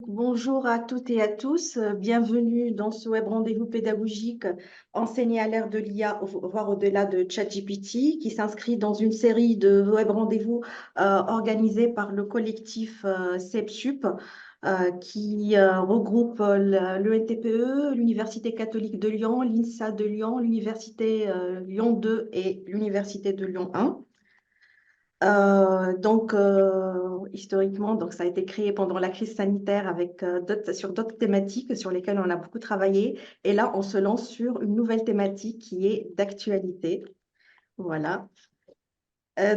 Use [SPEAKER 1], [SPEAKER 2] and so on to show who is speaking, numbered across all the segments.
[SPEAKER 1] Bonjour à toutes et à tous, bienvenue dans ce web rendez-vous pédagogique enseigné à l'ère de l'IA, voire au-delà de ChatGPT, qui s'inscrit dans une série de web rendez-vous organisés par le collectif CEPSUP, qui regroupe l'ENTPE, l'Université catholique de Lyon, l'INSA de Lyon, l'Université Lyon 2 et l'Université de Lyon 1. Historiquement, donc, ça a été créé pendant la crise sanitaire avec, sur d'autres thématiques sur lesquelles on a beaucoup travaillé. Et là, on se lance sur une nouvelle thématique qui est d'actualité. Voilà.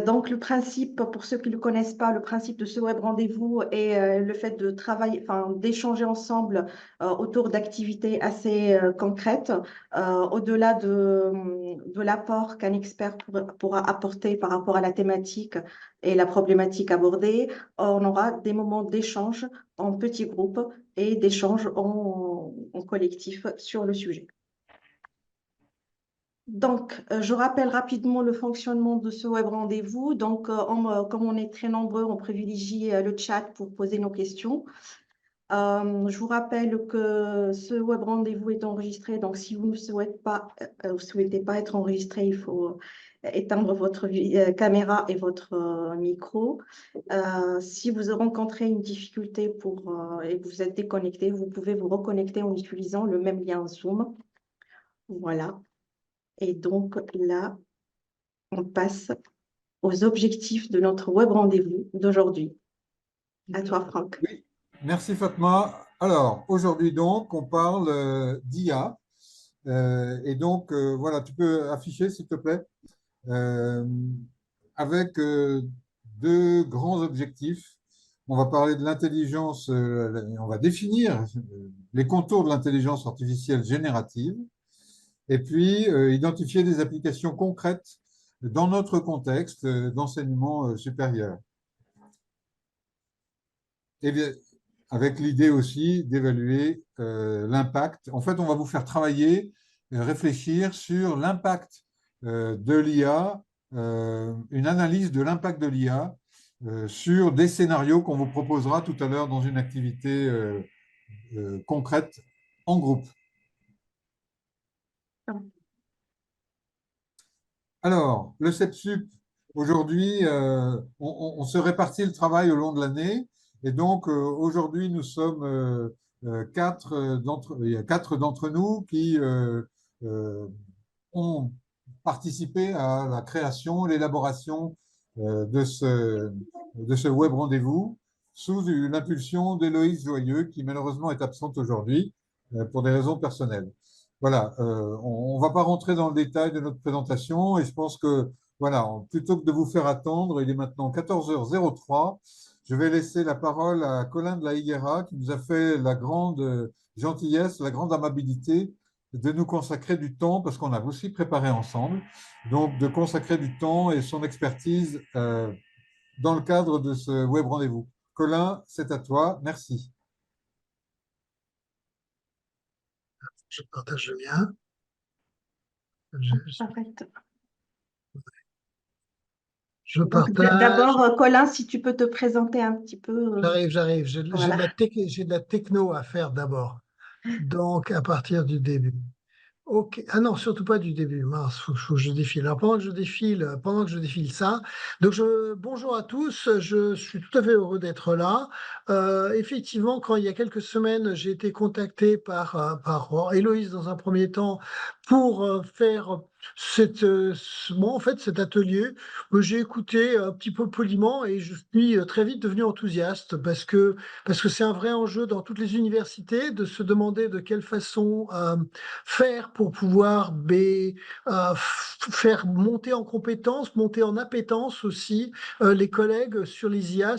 [SPEAKER 1] Donc, le principe, pour ceux qui ne le connaissent pas, le principe de ce web rendez-vous est le fait de travailler, enfin, d'échanger ensemble autour d'activités assez concrètes, au-delà de l'apport qu'un expert pourra apporter par rapport à la thématique et la problématique abordée. On aura des moments d'échange en petits groupes et d'échange en collectif sur le sujet. Donc, je rappelle rapidement le fonctionnement de ce web rendez-vous. Donc, comme on est très nombreux, on privilégie le chat pour poser nos questions. Je vous rappelle que ce web rendez-vous est enregistré. Donc, si vous ne souhaitez pas être enregistré, il faut éteindre votre caméra et votre micro. Si vous rencontrez une difficulté et que vous êtes déconnecté, vous pouvez vous reconnecter en utilisant le même lien Zoom. Voilà. Et donc là, on passe aux objectifs de notre web rendez-vous d'aujourd'hui. À toi, Franck.
[SPEAKER 2] Oui, merci Fatma. Alors, aujourd'hui donc, on parle d'IA. Voilà, tu peux afficher s'il te plaît, Euh, avec deux grands objectifs. On va parler de l'intelligence, on va définir les contours de l'intelligence artificielle générative et puis identifier des applications concrètes dans notre contexte d'enseignement supérieur. Et bien, avec l'idée aussi d'évaluer l'impact. En fait, on va vous faire travailler, réfléchir sur l'impact de l'IA, une analyse de l'impact de l'IA sur des scénarios qu'on vous proposera tout à l'heure dans une activité concrète en groupe. Alors, le CEPSUP, aujourd'hui, on se répartit le travail au long de l'année. Et donc, aujourd'hui, nous sommes il y a quatre d'entre nous qui ont participé à la création, l'élaboration de ce web rendez-vous sous l'impulsion d'Héloïse Joyeux, qui malheureusement est absente aujourd'hui pour des raisons personnelles. Voilà, on ne va pas rentrer dans le détail de notre présentation et je pense que, voilà, plutôt que de vous faire attendre, il est maintenant 14h03. Je vais laisser la parole à Colin de la Higuera qui nous a fait la grande gentillesse, la grande amabilité de nous consacrer du temps, parce qu'on a aussi préparé ensemble, donc de consacrer du temps et son expertise dans le cadre de ce web rendez-vous. Colin, c'est à toi. Merci.
[SPEAKER 3] Je partage le lien. Je partage.
[SPEAKER 1] D'abord, Colin, si tu peux te présenter un petit peu.
[SPEAKER 3] J'arrive. J'ai
[SPEAKER 1] Voilà.
[SPEAKER 3] de la techno à faire d'abord. Donc, à partir du début. Ok. Ah non, surtout pas du début. Mince, faut que je défile. Alors, pendant que je défile ça, bonjour à tous. Je suis tout à fait heureux d'être là. Effectivement, quand il y a quelques semaines, j'ai été contacté par Héloïse dans un premier temps pour faire en fait, cet atelier. J'ai écouté un petit peu poliment et je suis très vite devenu enthousiaste parce que c'est un vrai enjeu dans toutes les universités de se demander de quelle façon faire pour pouvoir faire monter en compétences, monter en appétence aussi les collègues sur les IA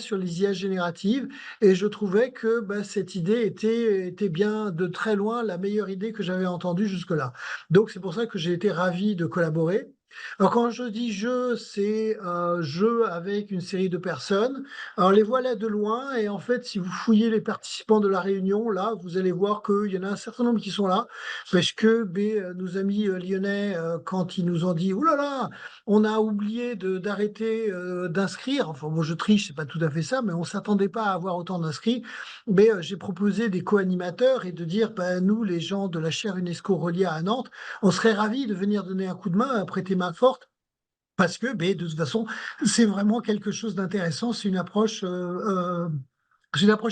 [SPEAKER 3] génératives. Et je trouvais que cette idée était bien de très loin la meilleure idée que j'avais entendue jusque-là. Donc c'est pour ça que j'ai été ravi de collaborer. Alors quand je dis jeu, c'est jeu avec une série de personnes. Alors les voilà de loin et en fait, si vous fouillez les participants de la réunion, là, vous allez voir qu'il y en a un certain nombre qui sont là parce que nos amis lyonnais, quand ils nous ont dit, ouh là là, on a oublié d'arrêter d'inscrire. Enfin, bon, je triche, c'est pas tout à fait ça, mais on s'attendait pas à avoir autant d'inscrits. Mais j'ai proposé des co-animateurs et de dire, ben, nous, les gens de la chaire UNESCO reliée à Nantes, on serait ravis de venir donner un coup de main, prêter main forte. Parce que, de toute façon, c'est vraiment quelque chose d'intéressant. C'est une approche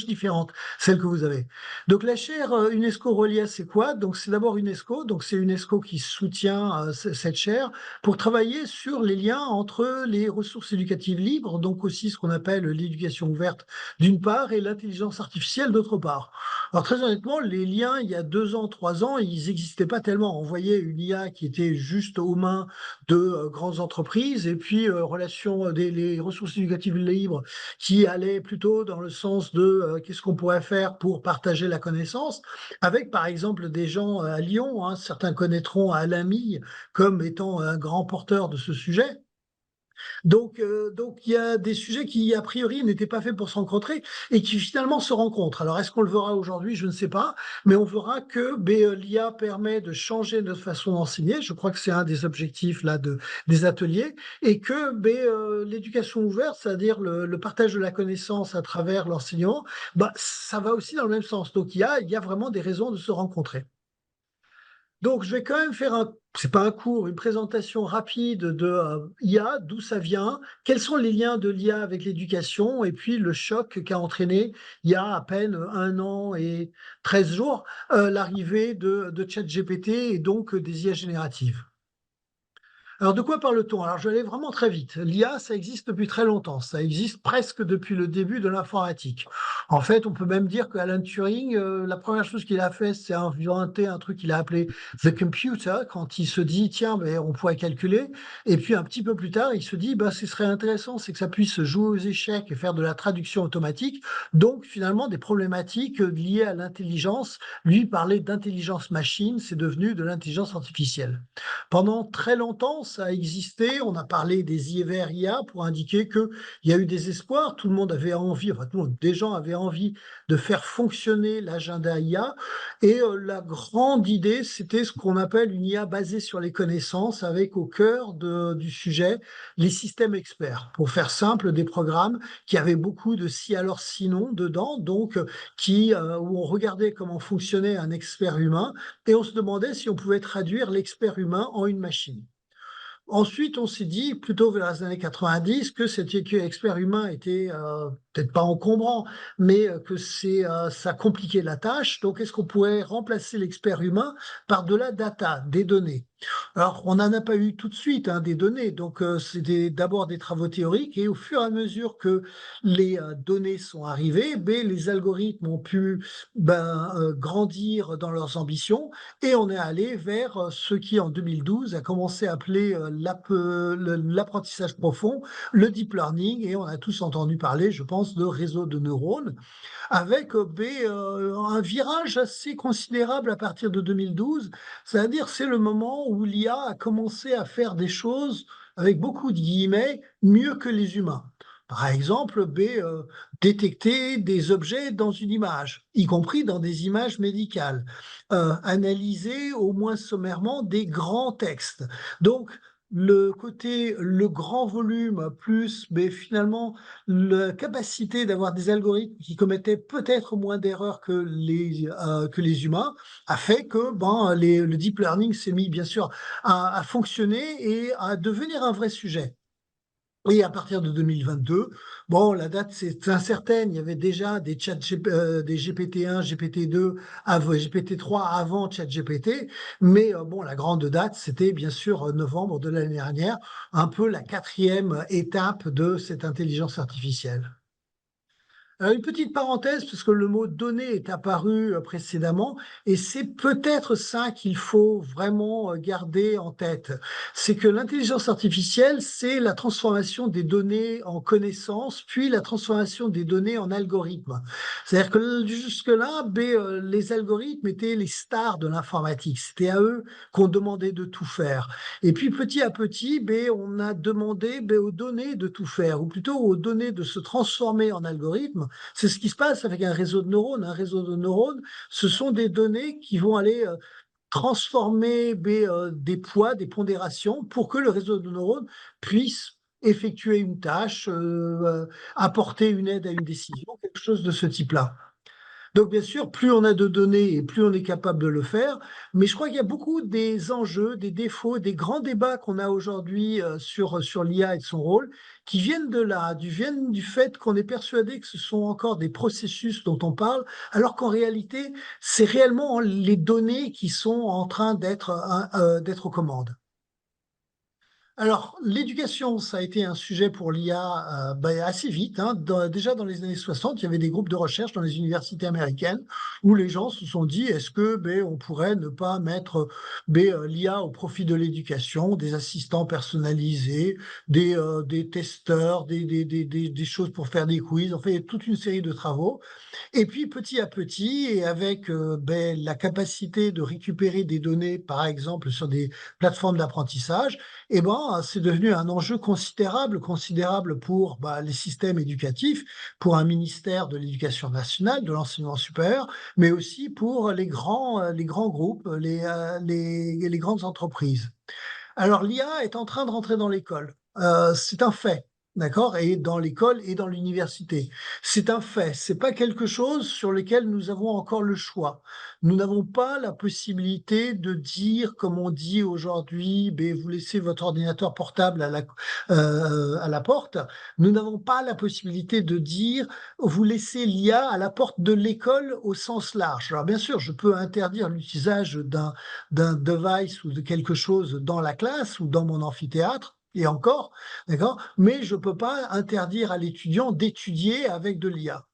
[SPEAKER 3] différente, celle que vous avez. Donc, la chaire UNESCO Relia, c'est quoi? Donc, c'est d'abord UNESCO. Donc, c'est UNESCO qui soutient cette chaire pour travailler sur les liens entre les ressources éducatives libres, donc aussi ce qu'on appelle l'éducation ouverte d'une part et l'intelligence artificielle d'autre part. Alors, très honnêtement, les liens, il y a 2 ans, 3 ans, ils n'existaient pas tellement. On voyait une IA qui était juste aux mains de grandes entreprises et puis les ressources éducatives libres qui allaient plutôt dans le sens de qu'est-ce qu'on pourrait faire pour partager la connaissance avec par exemple des gens à Lyon, hein, certains connaîtront Alain Mille comme étant un grand porteur de ce sujet. Donc, il y a des sujets qui, a priori, n'étaient pas faits pour se rencontrer et qui finalement se rencontrent. Alors, est-ce qu'on le verra aujourd'hui? Je ne sais pas, mais on verra que l'IA permet de changer notre façon d'enseigner. Je crois que c'est un des objectifs là des ateliers et que l'éducation ouverte, c'est-à-dire le partage de la connaissance à travers l'enseignement, ça va aussi dans le même sens. Donc, il y a vraiment des raisons de se rencontrer. Donc, je vais quand même faire c'est pas un cours, une présentation rapide de IA, d'où ça vient, quels sont les liens de l'IA avec l'éducation, et puis le choc qu'a entraîné il y a à peine 1 an et 13 jours l'arrivée de ChatGPT et donc des IA génératives. Alors, de quoi parle-t-on? Alors, je vais aller vraiment très vite. L'IA, ça existe depuis très longtemps. Ça existe presque depuis le début de l'informatique. En fait, on peut même dire qu'Alan Turing, la première chose qu'il a fait, c'est inventer un truc qu'il a appelé The Computer, quand il se dit, tiens, on pourrait calculer. Et puis, un petit peu plus tard, il se dit, ce serait intéressant, c'est que ça puisse jouer aux échecs et faire de la traduction automatique. Donc, finalement, des problématiques liées à l'intelligence. Lui, parler d'intelligence machine, c'est devenu de l'intelligence artificielle. Pendant très longtemps, ça a existé. On a parlé des IVR IA pour indiquer qu'il y a eu des espoirs. Tout le monde avait envie, enfin, des gens avaient envie de faire fonctionner l'agenda IA. Et la grande idée, c'était ce qu'on appelle une IA basée sur les connaissances, avec au cœur du sujet les systèmes experts. Pour faire simple, des programmes qui avaient beaucoup de si alors sinon dedans, donc où on regardait comment fonctionnait un expert humain et on se demandait si on pouvait traduire l'expert humain en une machine. Ensuite, on s'est dit, plutôt vers les années 90, que cet expert humain était peut-être pas encombrant, mais que ça compliquait la tâche. Donc, est-ce qu'on pourrait remplacer l'expert humain par de la data, des données? Alors, on n'en a pas eu tout de suite des données. Donc, c'était d'abord des travaux théoriques et au fur et à mesure que les données sont arrivées, les algorithmes ont pu grandir dans leurs ambitions et on est allé vers ce qui, en 2012, a commencé à appeler l'apprentissage profond, le deep learning, et on a tous entendu parler, je pense, de réseaux de neurones, avec un virage assez considérable à partir de 2012, c'est-à-dire c'est le moment où l'IA a commencé à faire des choses, avec beaucoup de guillemets, mieux que les humains. Par exemple, détecter des objets dans une image, y compris dans des images médicales, analyser au moins sommairement des grands textes. Donc, le grand volume, plus finalement la capacité d'avoir des algorithmes qui commettaient peut-être moins d'erreurs que les humains, a fait que le deep learning s'est mis bien sûr à fonctionner et à devenir un vrai sujet. Et à partir de 2022, la date c'est incertaine. Il y avait déjà des des GPT-1, GPT-2, GPT-3 avant ChatGPT, mais la grande date c'était bien sûr novembre de l'année dernière, un peu la 4e étape de cette intelligence artificielle. Une petite parenthèse, parce que le mot données est apparu précédemment, et c'est peut-être ça qu'il faut vraiment garder en tête. C'est que l'intelligence artificielle, c'est la transformation des données en connaissances, puis la transformation des données en algorithmes. C'est-à-dire que jusque-là, les algorithmes étaient les stars de l'informatique. C'était à eux qu'on demandait de tout faire. Et puis petit à petit, on a demandé aux données de tout faire, ou plutôt aux données de se transformer en algorithmes. C'est ce qui se passe avec un réseau de neurones. Un réseau de neurones, ce sont des données qui vont aller transformer des poids, des pondérations, pour que le réseau de neurones puisse effectuer une tâche, apporter une aide à une décision, quelque chose de ce type-là. Donc, bien sûr, plus on a de données et plus on est capable de le faire. Mais je crois qu'il y a beaucoup des enjeux, des défauts, des grands débats qu'on a aujourd'hui sur l'IA et de son rôle, qui viennent de là, viennent du fait qu'on est persuadé que ce sont encore des processus dont on parle, alors qu'en réalité, c'est réellement les données qui sont en train d'être aux commandes. Alors, l'éducation, ça a été un sujet pour l'IA assez vite, hein. Déjà dans les années 60, il y avait des groupes de recherche dans les universités américaines où les gens se sont dit, est-ce que on pourrait ne pas mettre l'IA au profit de l'éducation, des assistants personnalisés, des testeurs, des choses pour faire des quiz, en fait, toute une série de travaux. Et puis petit à petit, et avec la capacité de récupérer des données, par exemple sur des plateformes d'apprentissage, c'est devenu un enjeu considérable pour les systèmes éducatifs, pour un ministère de l'Éducation nationale, de l'enseignement supérieur, mais aussi pour les grands groupes, les grandes entreprises. Alors, l'IA est en train de rentrer dans l'école. C'est un fait, d'accord? Et dans l'école et dans l'université. C'est un fait. C'est pas quelque chose sur lequel nous avons encore le choix. Nous n'avons pas la possibilité de dire, comme on dit aujourd'hui, vous laissez votre ordinateur portable à la porte. Nous n'avons pas la possibilité de dire, vous laissez l'IA à la porte de l'école au sens large. Alors, bien sûr, je peux interdire l'usage d'un device ou de quelque chose dans la classe ou dans mon amphithéâtre, et encore, d'accord, mais je ne peux pas interdire à l'étudiant d'étudier avec de l'IA.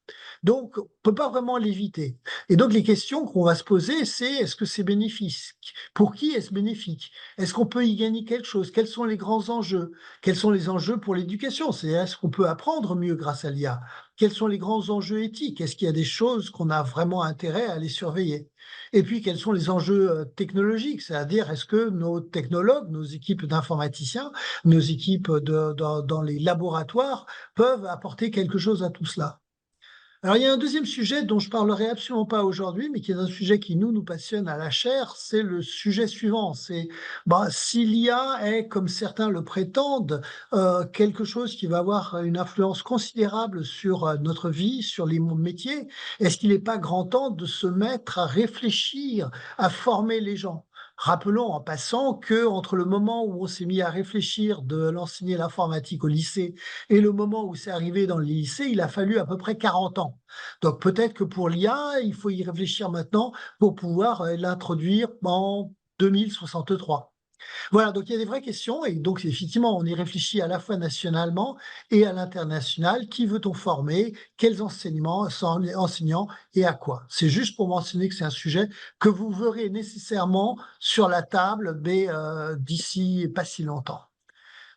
[SPEAKER 3] Donc, on ne peut pas vraiment l'éviter. Et donc, les questions qu'on va se poser, c'est est-ce que c'est bénéfique? Pour qui est-ce bénéfique? Est-ce qu'on peut y gagner quelque chose? Quels sont les grands enjeux? Quels sont les enjeux pour l'éducation? C'est est-ce qu'on peut apprendre mieux grâce à l'IA? Quels sont les grands enjeux éthiques? Est-ce qu'il y a des choses qu'on a vraiment intérêt à les surveiller? Et puis, quels sont les enjeux technologiques? C'est-à-dire, est-ce que nos technologues, nos équipes d'informaticiens, nos équipes dans les laboratoires peuvent apporter quelque chose à tout cela? Alors, il y a un deuxième sujet dont je parlerai absolument pas aujourd'hui, mais qui est un sujet qui nous passionne à la chair, c'est le sujet suivant. C'est si l'IA est, comme certains le prétendent, quelque chose qui va avoir une influence considérable sur notre vie, sur les métiers, est-ce qu'il n'est pas grand temps de se mettre à réfléchir, à former les gens? Rappelons en passant que entre le moment où on s'est mis à réfléchir de l'enseigner l'informatique au lycée et le moment où c'est arrivé dans les lycées, il a fallu à peu près 40 ans. Donc peut-être que pour l'IA, il faut y réfléchir maintenant pour pouvoir l'introduire en 2063. Voilà, donc il y a des vraies questions et donc effectivement, on y réfléchit à la fois nationalement et à l'international. Qui veut-on former? Quels enseignants et à quoi? C'est juste pour mentionner que c'est un sujet que vous verrez nécessairement sur la table d'ici pas si longtemps.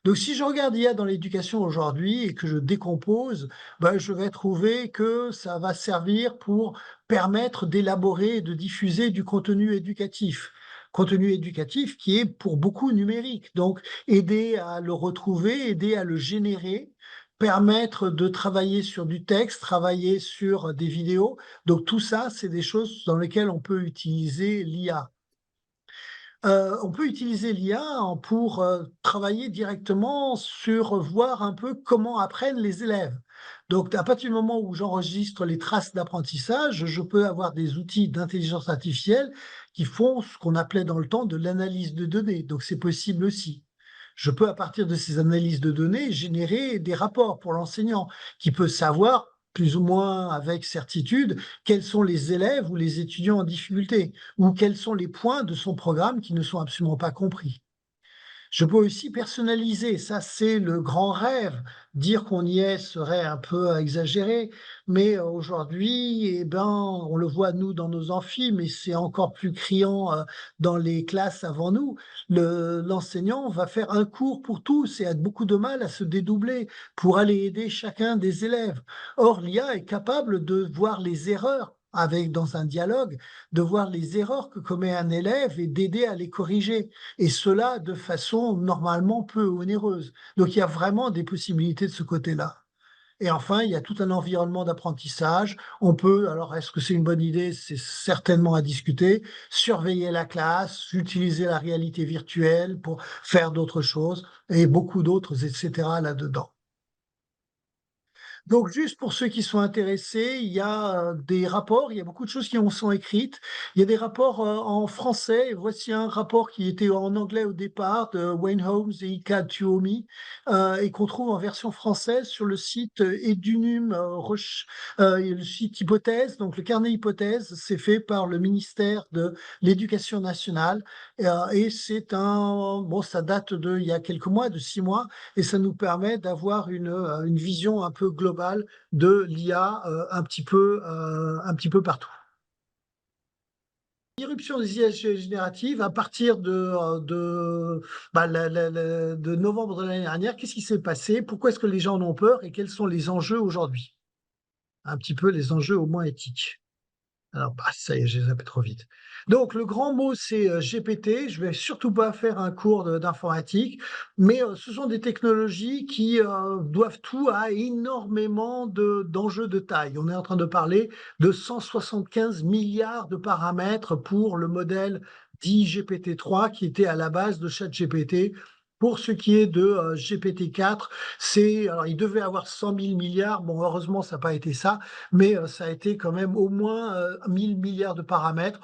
[SPEAKER 3] Donc, si je regarde l'IA dans l'éducation aujourd'hui et que je décompose, je vais trouver que ça va servir pour permettre d'élaborer et de diffuser du contenu éducatif. Contenu éducatif qui est pour beaucoup numérique. Donc, aider à le retrouver, aider à le générer, permettre de travailler sur du texte, travailler sur des vidéos. Donc, tout ça, c'est des choses dans lesquelles on peut utiliser l'IA. On peut utiliser l'IA pour travailler directement sur voir un peu comment apprennent les élèves. Donc, à partir du moment où j'enregistre les traces d'apprentissage, je peux avoir des outils d'intelligence artificielle qui font ce qu'on appelait dans le temps de l'analyse de données. Donc, c'est possible aussi. Je peux, à partir de ces analyses de données, générer des rapports pour l'enseignant qui peut savoir plus ou moins avec certitude quels sont les élèves ou les étudiants en difficulté ou quels sont les points de son programme qui ne sont absolument pas compris. Je peux aussi personnaliser. Ça, c'est le grand rêve. Dire qu'on y est serait un peu exagéré, mais aujourd'hui, eh ben, on le voit nous dans nos amphis, mais c'est encore plus criant dans les classes avant nous. L'enseignant va faire un cours pour tous et a beaucoup de mal à se dédoubler pour aller aider chacun des élèves. Or, l'IA est capable de voir les erreurs dans un dialogue, de voir les erreurs que commet un élève et d'aider à les corriger. Et cela de façon normalement peu onéreuse. Donc il y a vraiment des possibilités de ce côté-là. Et enfin, il y a tout un environnement d'apprentissage. On peut, alors est-ce que c'est une bonne idée? C'est certainement à discuter. Surveiller la classe, utiliser la réalité virtuelle pour faire d'autres choses et beaucoup d'autres, etc. là-dedans. Donc, juste pour ceux qui sont intéressés, il y a des rapports, il y a beaucoup de choses qui en sont écrites. Il y a des rapports en français. Voici un rapport qui était en anglais au départ de Wayne Holmes et Ika Tuomi et qu'on trouve en version française sur le site Edunum le site Hypothèse. Donc, le carnet Hypothèse, c'est fait par le ministère de l'Éducation nationale et c'est ça date il y a quelques mois, de 6 mois, et ça nous permet d'avoir une vision un peu globale de l'IA un petit peu partout. L'irruption des IA génératives, à partir de novembre de l'année dernière, qu'est-ce qui s'est passé? Pourquoi est-ce que les gens en ont peur et quels sont les enjeux aujourd'hui? Un petit peu les enjeux au moins éthiques. Alors, ça y est, j'ai zappé trop vite. Donc, le grand mot, c'est GPT. Je vais surtout pas faire un cours d'informatique, mais ce sont des technologies qui doivent tout à énormément d'enjeux de taille. On est en train de parler de 175 milliards de paramètres pour le modèle dit GPT-3 qui était à la base de ChatGPT. Pour ce qui est de GPT-4, alors il devait avoir 100 000 milliards. Bon, heureusement, ça n'a pas été ça, mais ça a été quand même au moins 1000 milliards de paramètres.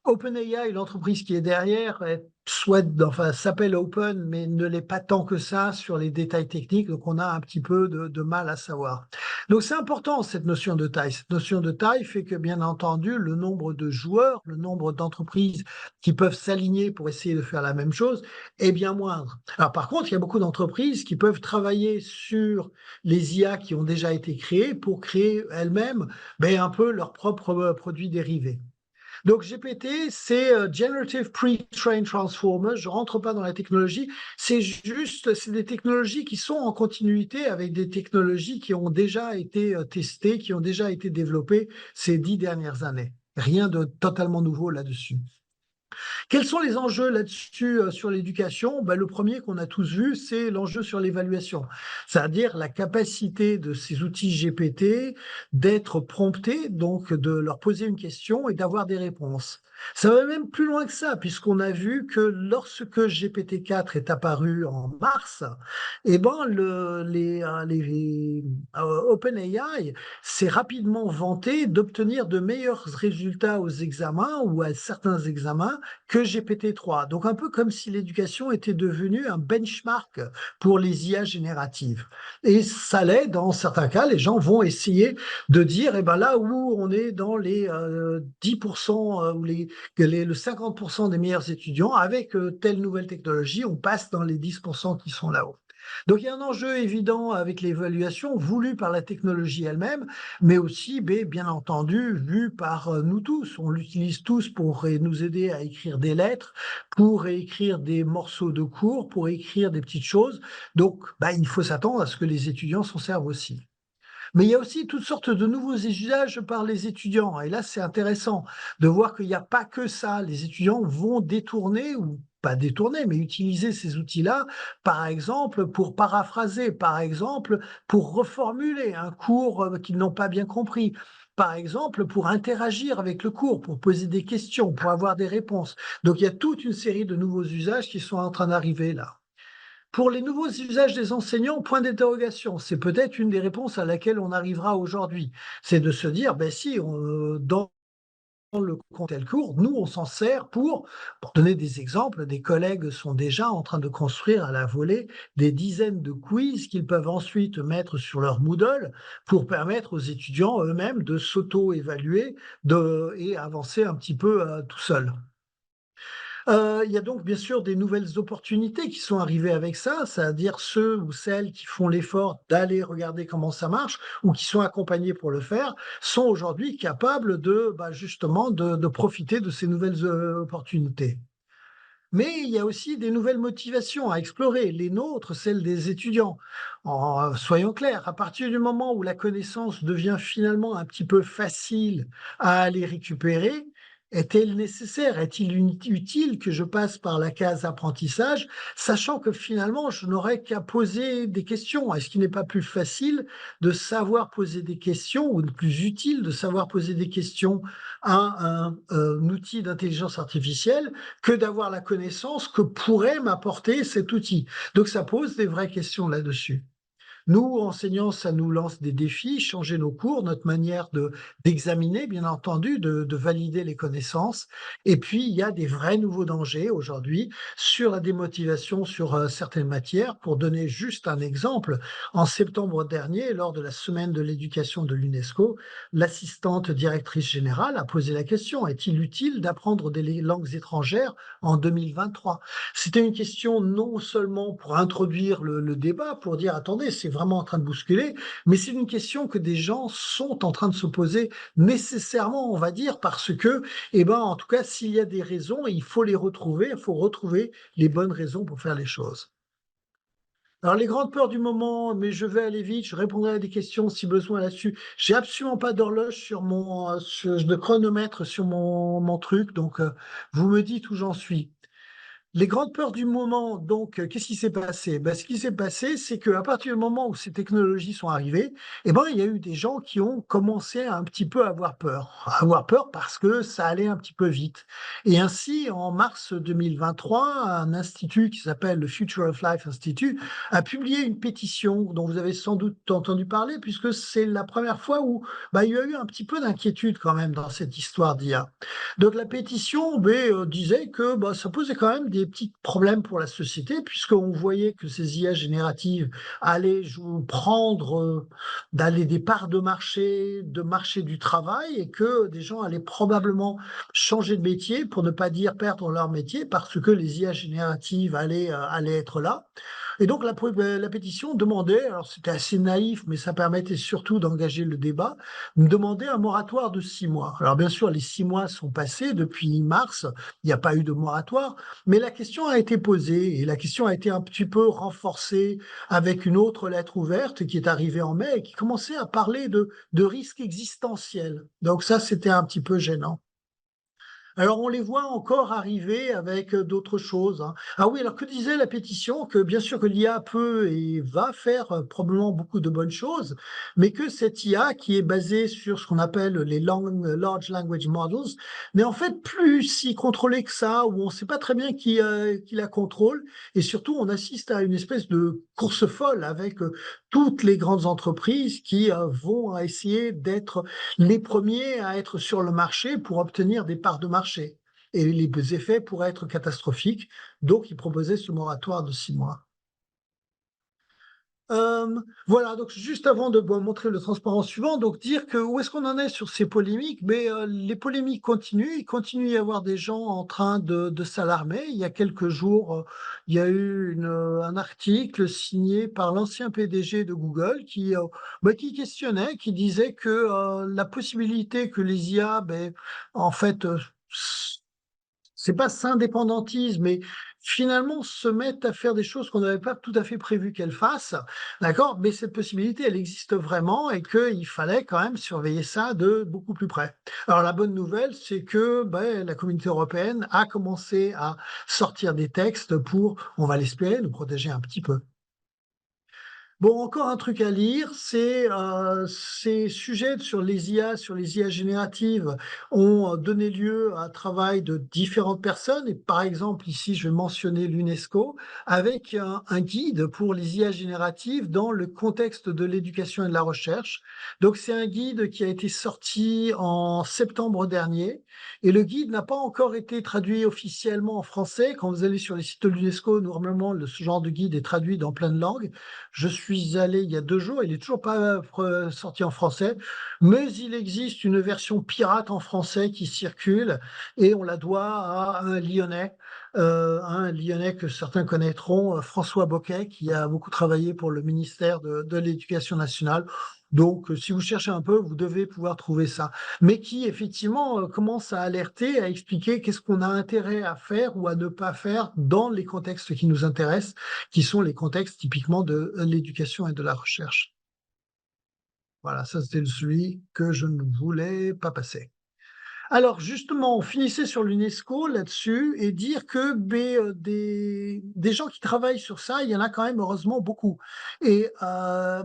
[SPEAKER 3] OpenAI, l'entreprise qui est derrière, s'appelle Open, mais ne l'est pas tant que ça sur les détails techniques, donc on a un petit peu de mal à savoir. Donc c'est important cette notion de taille. Cette notion de taille fait que, bien entendu, le nombre de joueurs, le nombre d'entreprises qui peuvent s'aligner pour essayer de faire la même chose est bien moindre. Alors par contre, il y a beaucoup d'entreprises qui peuvent travailler sur les IA qui ont déjà été créées pour créer elles-mêmes un peu leurs propres produits dérivés. Donc GPT, c'est Generative Pre-trained Transformer. Je rentre pas dans la technologie. C'est des technologies qui sont en continuité avec des technologies qui ont déjà été testées, qui ont déjà été développées ces 10 dernières années. Rien de totalement nouveau là-dessus. Quels sont les enjeux là-dessus sur l'éducation? Le premier qu'on a tous vu, c'est l'enjeu sur l'évaluation, c'est-à-dire la capacité de ces outils GPT d'être promptés, donc de leur poser une question et d'avoir des réponses. Ça va même plus loin que ça, puisqu'on a vu que lorsque GPT-4 est apparu en mars, OpenAI s'est rapidement vanté d'obtenir de meilleurs résultats aux examens ou à certains examens que GPT-3. Donc un peu comme si l'éducation était devenue un benchmark pour les IA génératives. Et ça l'est, dans certains cas, les gens vont essayer de dire, là où on est dans les 10% ou le 50% des meilleurs étudiants, avec telle nouvelle technologie, on passe dans les 10% qui sont là-haut. Donc il y a un enjeu évident avec l'évaluation voulue par la technologie elle-même, mais aussi, bien entendu, vu par nous tous. On l'utilise tous pour nous aider à écrire des lettres, pour écrire des morceaux de cours, pour écrire des petites choses. Donc il faut s'attendre à ce que les étudiants s'en servent aussi. Mais il y a aussi toutes sortes de nouveaux usages par les étudiants. Et là, c'est intéressant de voir qu'il n'y a pas que ça. Les étudiants vont détourner ou pas détourner, mais utiliser ces outils-là, par exemple, pour paraphraser, par exemple, pour reformuler un cours qu'ils n'ont pas bien compris. Par exemple, pour interagir avec le cours, pour poser des questions, pour avoir des réponses. Donc, il y a toute une série de nouveaux usages qui sont en train d'arriver là. Pour les nouveaux usages des enseignants, point d'interrogation. C'est peut-être une des réponses à laquelle on arrivera aujourd'hui. C'est de se dire, si, dans le tel cours, nous, on s'en sert pour donner des exemples, des collègues sont déjà en train de construire à la volée des dizaines de quiz qu'ils peuvent ensuite mettre sur leur Moodle pour permettre aux étudiants eux-mêmes de s'auto-évaluer et avancer un petit peu tout seuls. Il y a donc bien sûr des nouvelles opportunités qui sont arrivées avec ça, c'est-à-dire ceux ou celles qui font l'effort d'aller regarder comment ça marche ou qui sont accompagnés pour le faire, sont aujourd'hui capables de, justement de profiter de ces nouvelles, opportunités. Mais il y a aussi des nouvelles motivations à explorer, les nôtres, celles des étudiants. Soyons clairs, à partir du moment où la connaissance devient finalement un petit peu facile à aller récupérer, est-elle nécessaire? Est-il utile que je passe par la case apprentissage, sachant que finalement, je n'aurai qu'à poser des questions? Est-ce qu'il n'est pas plus facile de savoir poser des questions ou plus utile de savoir poser des questions à un outil d'intelligence artificielle que d'avoir la connaissance que pourrait m'apporter cet outil. Donc ça pose des vraies questions là-dessus. Nous, enseignants, ça nous lance des défis, changer nos cours, notre manière d'examiner, bien entendu, de valider les connaissances. Et puis, il y a des vrais nouveaux dangers aujourd'hui sur la démotivation sur certaines matières. Pour donner juste un exemple, en septembre dernier, lors de la semaine de l'éducation de l'UNESCO, l'assistante directrice générale a posé la question, est-il utile d'apprendre des langues étrangères en 2023? C'était une question non seulement pour introduire le débat, pour dire attendez, c'est vraiment en train de bousculer, mais c'est une question que des gens sont en train de se poser nécessairement, on va dire, parce que, en tout cas, s'il y a des raisons, il faut les retrouver, il faut retrouver les bonnes raisons pour faire les choses. Alors, les grandes peurs du moment, mais je vais aller vite, je répondrai à des questions si besoin là-dessus. J'ai absolument pas d'horloge sur de chronomètre sur mon truc, donc vous me dites où j'en suis. Les grandes peurs du moment, donc, qu'est-ce qui s'est passé? Ce qui s'est passé, c'est qu'à partir du moment où ces technologies sont arrivées, il y a eu des gens qui ont commencé à un petit peu avoir peur. Avoir peur parce que ça allait un petit peu vite. Et ainsi, en mars 2023, un institut qui s'appelle le Future of Life Institute a publié une pétition dont vous avez sans doute entendu parler, puisque c'est la première fois où il y a eu un petit peu d'inquiétude quand même dans cette histoire d'IA. Donc la pétition disait que ça posait quand même des petits problèmes pour la société, puisqu'on voyait que ces IA génératives allaient prendre d'aller des parts de marché du travail, et que des gens allaient probablement changer de métier, pour ne pas dire perdre leur métier, parce que les IA génératives allaient être là. Et donc la pétition demandait, alors c'était assez naïf, mais ça permettait surtout d'engager le débat, demandait un moratoire de 6 mois. Alors bien sûr, les 6 mois sont passés depuis mars, il n'y a pas eu de moratoire, mais la question a été posée, et la question a été un petit peu renforcée avec une autre lettre ouverte qui est arrivée en mai et qui commençait à parler de risques existentiels. Donc ça, c'était un petit peu gênant. Alors, on les voit encore arriver avec d'autres choses, hein. Ah oui, alors que disait la pétition? Que bien sûr que l'IA peut et va faire probablement beaucoup de bonnes choses, mais que cette IA qui est basée sur ce qu'on appelle les large language models, n'est en fait plus si contrôlée que ça, où on ne sait pas très bien qui la contrôle, et surtout on assiste à une espèce de course folle avec toutes les grandes entreprises qui vont essayer d'être les premiers à être sur le marché pour obtenir des parts de marché. Et les effets pourraient être catastrophiques. Donc, ils proposaient ce moratoire de 6 mois. Voilà, donc juste avant de montrer le transparent suivant, donc dire que où est-ce qu'on en est sur ces polémiques? Mais les polémiques continuent, il continue à y avoir des gens en train de s'alarmer. Il y a quelques jours, il y a eu un article signé par l'ancien PDG de Google qui questionnait, qui disait que la possibilité que les IA, en fait, c'est pas s'indépendantisent, mais finalement se mettent à faire des choses qu'on n'avait pas tout à fait prévu qu'elles fassent, d'accord? Mais cette possibilité, elle existe vraiment, et qu'il fallait quand même surveiller ça de beaucoup plus près. Alors la bonne nouvelle, c'est que la communauté européenne a commencé à sortir des textes pour, on va l'espérer, nous protéger un petit peu. Bon, encore un truc à lire, c'est ces sujets sur les IA, génératives, ont donné lieu à un travail de différentes personnes. Et par exemple, ici, je vais mentionner l'UNESCO, avec un guide pour les IA génératives dans le contexte de l'éducation et de la recherche. Donc, c'est un guide qui a été sorti en septembre dernier. Et le guide n'a pas encore été traduit officiellement en français. Quand vous allez sur les sites de l'UNESCO, normalement, ce genre de guide est traduit dans plein de langues. Je suis suis allé il y a 2 jours, il n'est toujours pas sorti en français, mais il existe une version pirate en français qui circule et on la doit à un Lyonnais que certains connaîtront, François Boquet, qui a beaucoup travaillé pour le ministère de l'Éducation nationale. Donc, si vous cherchez un peu, vous devez pouvoir trouver ça. Mais qui, effectivement, commence à alerter, à expliquer qu'est-ce qu'on a intérêt à faire ou à ne pas faire dans les contextes qui nous intéressent, qui sont les contextes typiquement de l'éducation et de la recherche. Voilà, ça c'était celui que je ne voulais pas passer. Alors justement, on finissait sur l'UNESCO là-dessus et dire que des gens qui travaillent sur ça, il y en a quand même heureusement beaucoup. Et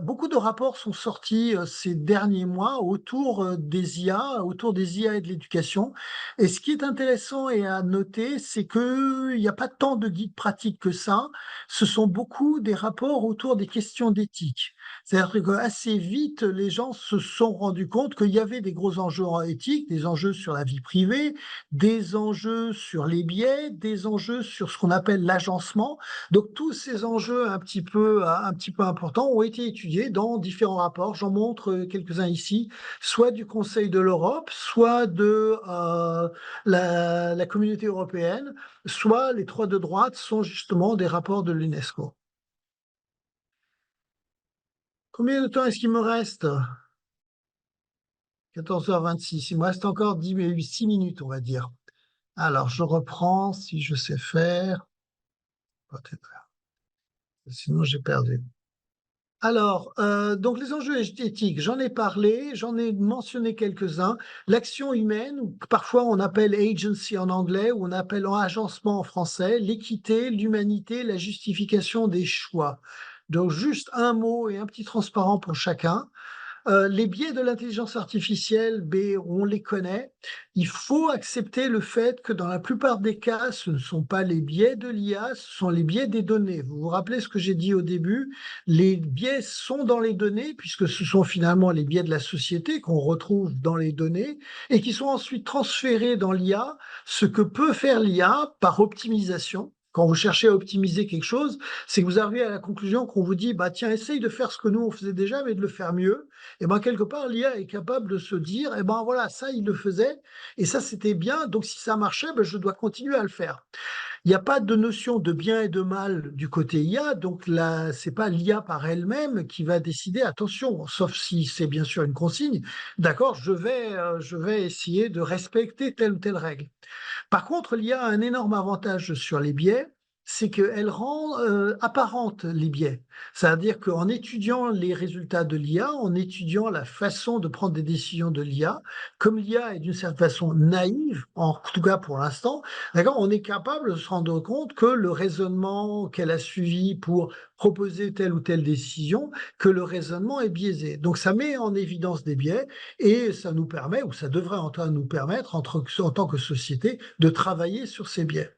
[SPEAKER 3] beaucoup de rapports sont sortis ces derniers mois autour des IA, autour des IA et de l'éducation. Et ce qui est intéressant et à noter, c'est qu'il n'y a pas tant de guides pratiques que ça. Ce sont beaucoup des rapports autour des questions d'éthique. C'est-à-dire qu'assez vite, les gens se sont rendus compte qu'il y avait des gros enjeux éthiques, des enjeux sur la vie privée, des enjeux sur les biais, des enjeux sur ce qu'on appelle l'agencement. Donc tous ces enjeux un petit peu importants ont été étudiés dans différents rapports. J'en montre quelques-uns ici, soit du Conseil de l'Europe, soit de la Communauté européenne, soit les trois de droite sont justement des rapports de l'UNESCO. Combien de temps est-ce qu'il me reste? 14h26. Il me reste encore 6 minutes, on va dire. Alors, je reprends si je sais faire. Peut-être. Sinon, j'ai perdu. Alors, donc les enjeux éthiques, j'en ai parlé, j'en ai mentionné quelques-uns. L'action humaine, ou parfois on appelle agency en anglais, ou on appelle agencement en français, l'équité, l'humanité, la justification des choix. Donc juste un mot et un petit transparent pour chacun. Les biais de l'intelligence artificielle, on les connaît. Il faut accepter le fait que dans la plupart des cas, ce ne sont pas les biais de l'IA, ce sont les biais des données. Vous vous rappelez ce que j'ai dit au début? Les biais sont dans les données, puisque ce sont finalement les biais de la société qu'on retrouve dans les données et qui sont ensuite transférés dans l'IA, ce que peut faire l'IA par optimisation. Quand vous cherchez à optimiser quelque chose, c'est que vous arrivez à la conclusion qu'on vous dit, bah tiens, essaye de faire ce que nous on faisait déjà, mais de le faire mieux. Et ben quelque part, l'IA est capable de se dire, eh ben voilà, ça il le faisait, et ça c'était bien, donc si ça marchait, ben, je dois continuer à le faire. Il n'y a pas de notion de bien et de mal du côté IA, donc là, c'est pas l'IA par elle-même qui va décider, attention, sauf si c'est bien sûr une consigne, d'accord, je vais essayer de respecter telle ou telle règle. Par contre, l'IA a un énorme avantage sur les biais, c'est qu'elle rend apparente les biais. C'est-à-dire qu'en étudiant les résultats de l'IA, en étudiant la façon de prendre des décisions de l'IA, comme l'IA est d'une certaine façon naïve, en tout cas pour l'instant, d'accord, on est capable de se rendre compte que le raisonnement qu'elle a suivi pour proposer telle ou telle décision, que le raisonnement est biaisé. Donc ça met en évidence des biais et ça nous permet, ou ça devrait en tout cas nous permettre, en tant que société, de travailler sur ces biais.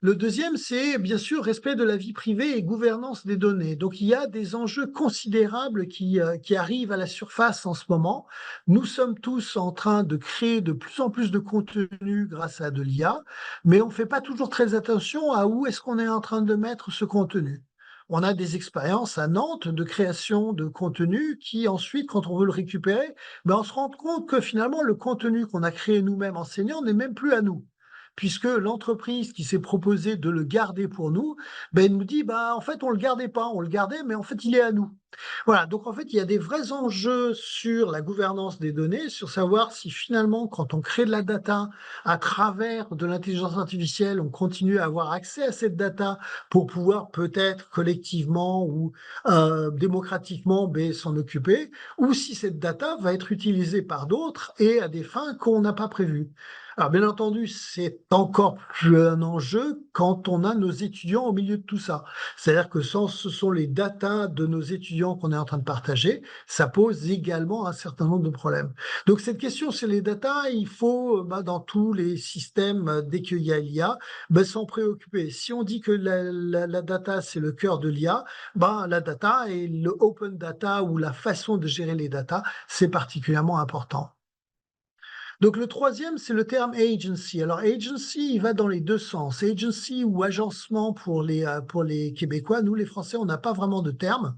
[SPEAKER 3] Le deuxième, c'est bien sûr respect de la vie privée et gouvernance des données. Donc il y a des enjeux considérables qui arrivent à la surface en ce moment. Nous sommes tous en train de créer de plus en plus de contenu grâce à de l'IA, mais on ne fait pas toujours très attention à où est-ce qu'on est en train de mettre ce contenu. On a des expériences à Nantes de création de contenu qui ensuite, quand on veut le récupérer, ben on se rend compte que finalement le contenu qu'on a créé nous-mêmes enseignants n'est même plus à nous, puisque l'entreprise qui s'est proposée de le garder pour nous, ben, elle nous dit, bah, en fait, on ne le gardait pas, on le gardait, mais en fait, il est à nous. Voilà, donc en fait, il y a des vrais enjeux sur la gouvernance des données, sur savoir si finalement, quand on crée de la data à travers de l'intelligence artificielle, on continue à avoir accès à cette data pour pouvoir peut-être collectivement ou démocratiquement s'en occuper, ou si cette data va être utilisée par d'autres et à des fins qu'on n'a pas prévues. Alors, bien entendu, c'est encore plus un enjeu quand on a nos étudiants au milieu de tout ça. C'est-à-dire que ce sont les datas de nos étudiants qu'on est en train de partager, ça pose également un certain nombre de problèmes. Donc, cette question sur les datas, il faut, dans tous les systèmes, dès qu'il y a l'IA, s'en préoccuper. Si on dit que la data, c'est le cœur de l'IA, la data et le open data ou la façon de gérer les datas, c'est particulièrement important. Donc le troisième, c'est le terme agency. Alors agency, il va dans les deux sens. Agency ou agencement pour les Québécois. Nous, les Français, on n'a pas vraiment de terme.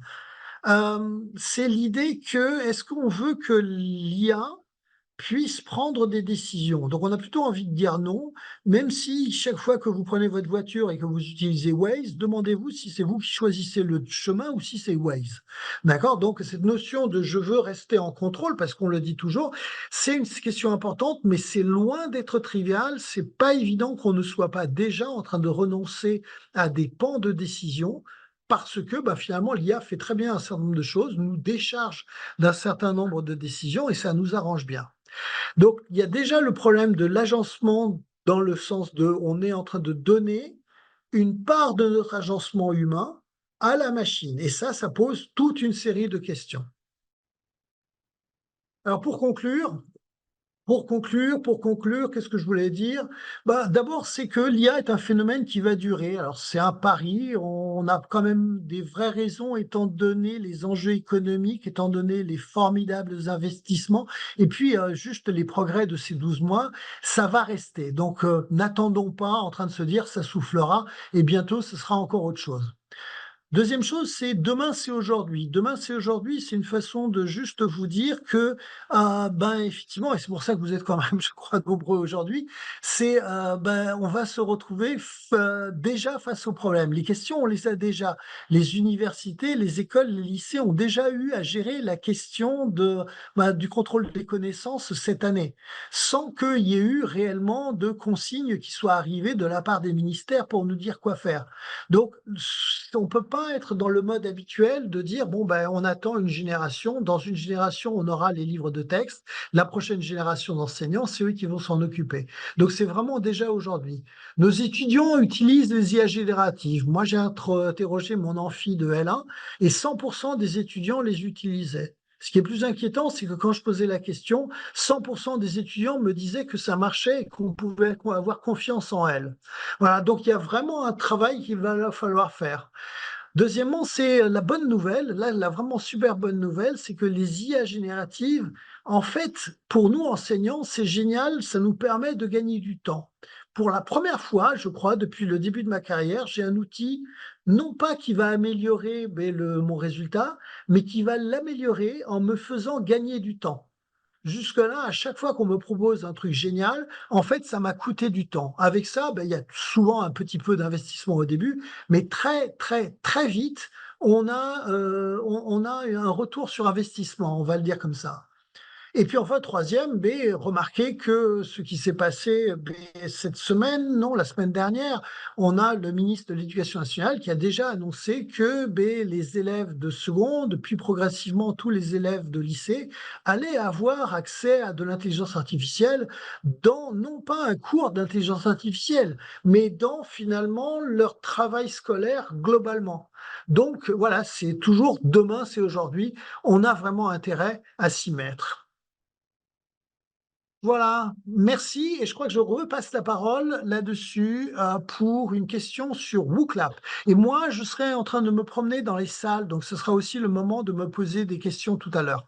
[SPEAKER 3] C'est l'idée que est-ce qu'on veut que l'IA puisse prendre des décisions. Donc on a plutôt envie de dire non, même si chaque fois que vous prenez votre voiture et que vous utilisez Waze, demandez-vous si c'est vous qui choisissez le chemin ou si c'est Waze. D'accord? Donc cette notion de je veux rester en contrôle, parce qu'on le dit toujours, c'est une question importante, mais c'est loin d'être trivial. C'est pas évident qu'on ne soit pas déjà en train de renoncer à des pans de décision. Parce que finalement, l'IA fait très bien un certain nombre de choses, nous décharge d'un certain nombre de décisions et ça nous arrange bien. Donc, il y a déjà le problème de l'agencement dans le sens de on est en train de donner une part de notre agencement humain à la machine. Et ça pose toute une série de questions. Alors, pour conclure, qu'est-ce que je voulais dire? D'abord, c'est que l'IA est un phénomène qui va durer. Alors, c'est un pari. On a quand même des vraies raisons, étant donné les enjeux économiques, étant donné les formidables investissements, et puis juste les progrès de ces 12 mois, ça va rester. Donc, n'attendons pas en train de se dire ça soufflera, et bientôt, ce sera encore autre chose. Deuxième chose, c'est demain, c'est aujourd'hui. Demain, c'est aujourd'hui, c'est une façon de juste vous dire que, effectivement, et c'est pour ça que vous êtes quand même, je crois, nombreux aujourd'hui, c'est, on va se retrouver déjà face aux problèmes. Les questions, on les a déjà. Les universités, les écoles, les lycées ont déjà eu à gérer la question du contrôle des connaissances cette année, sans qu'il y ait eu réellement de consignes qui soient arrivées de la part des ministères pour nous dire quoi faire. Donc, on peut pas être dans le mode habituel de dire, bon, on attend une génération. Dans une génération, on aura les livres de texte. La prochaine génération d'enseignants, c'est eux qui vont s'en occuper. Donc, c'est vraiment déjà aujourd'hui. Nos étudiants utilisent les IA génératives. Moi, j'ai interrogé mon amphi de L1 et 100% des étudiants les utilisaient. Ce qui est plus inquiétant, c'est que quand je posais la question, 100% des étudiants me disaient que ça marchait et qu'on pouvait avoir confiance en elles. Voilà, donc il y a vraiment un travail qu'il va falloir faire. Deuxièmement, c'est la bonne nouvelle, là, la vraiment super bonne nouvelle, c'est que les IA génératives, en fait, pour nous enseignants, c'est génial, ça nous permet de gagner du temps. Pour la première fois, je crois, depuis le début de ma carrière, j'ai un outil, non pas qui va améliorer mon résultat, mais qui va l'améliorer en me faisant gagner du temps. Jusque-là, à chaque fois qu'on me propose un truc génial, en fait, ça m'a coûté du temps. Avec ça, il y a souvent un petit peu d'investissement au début, mais très, très, très vite, on a un retour sur investissement, on va le dire comme ça. Et puis enfin, troisième, remarquez que ce qui s'est passé cette semaine, non, la semaine dernière, on a le ministre de l'Éducation nationale qui a déjà annoncé que les élèves de seconde, puis progressivement tous les élèves de lycée, allaient avoir accès à de l'intelligence artificielle dans non pas un cours d'intelligence artificielle, mais dans finalement leur travail scolaire globalement. Donc voilà, c'est toujours demain, c'est aujourd'hui. On a vraiment intérêt à s'y mettre. Voilà, merci. Et je crois que je repasse la parole là-dessus pour une question sur WooClap. Et moi, je serai en train de me promener dans les salles, donc ce sera aussi le moment de me poser des questions tout à l'heure.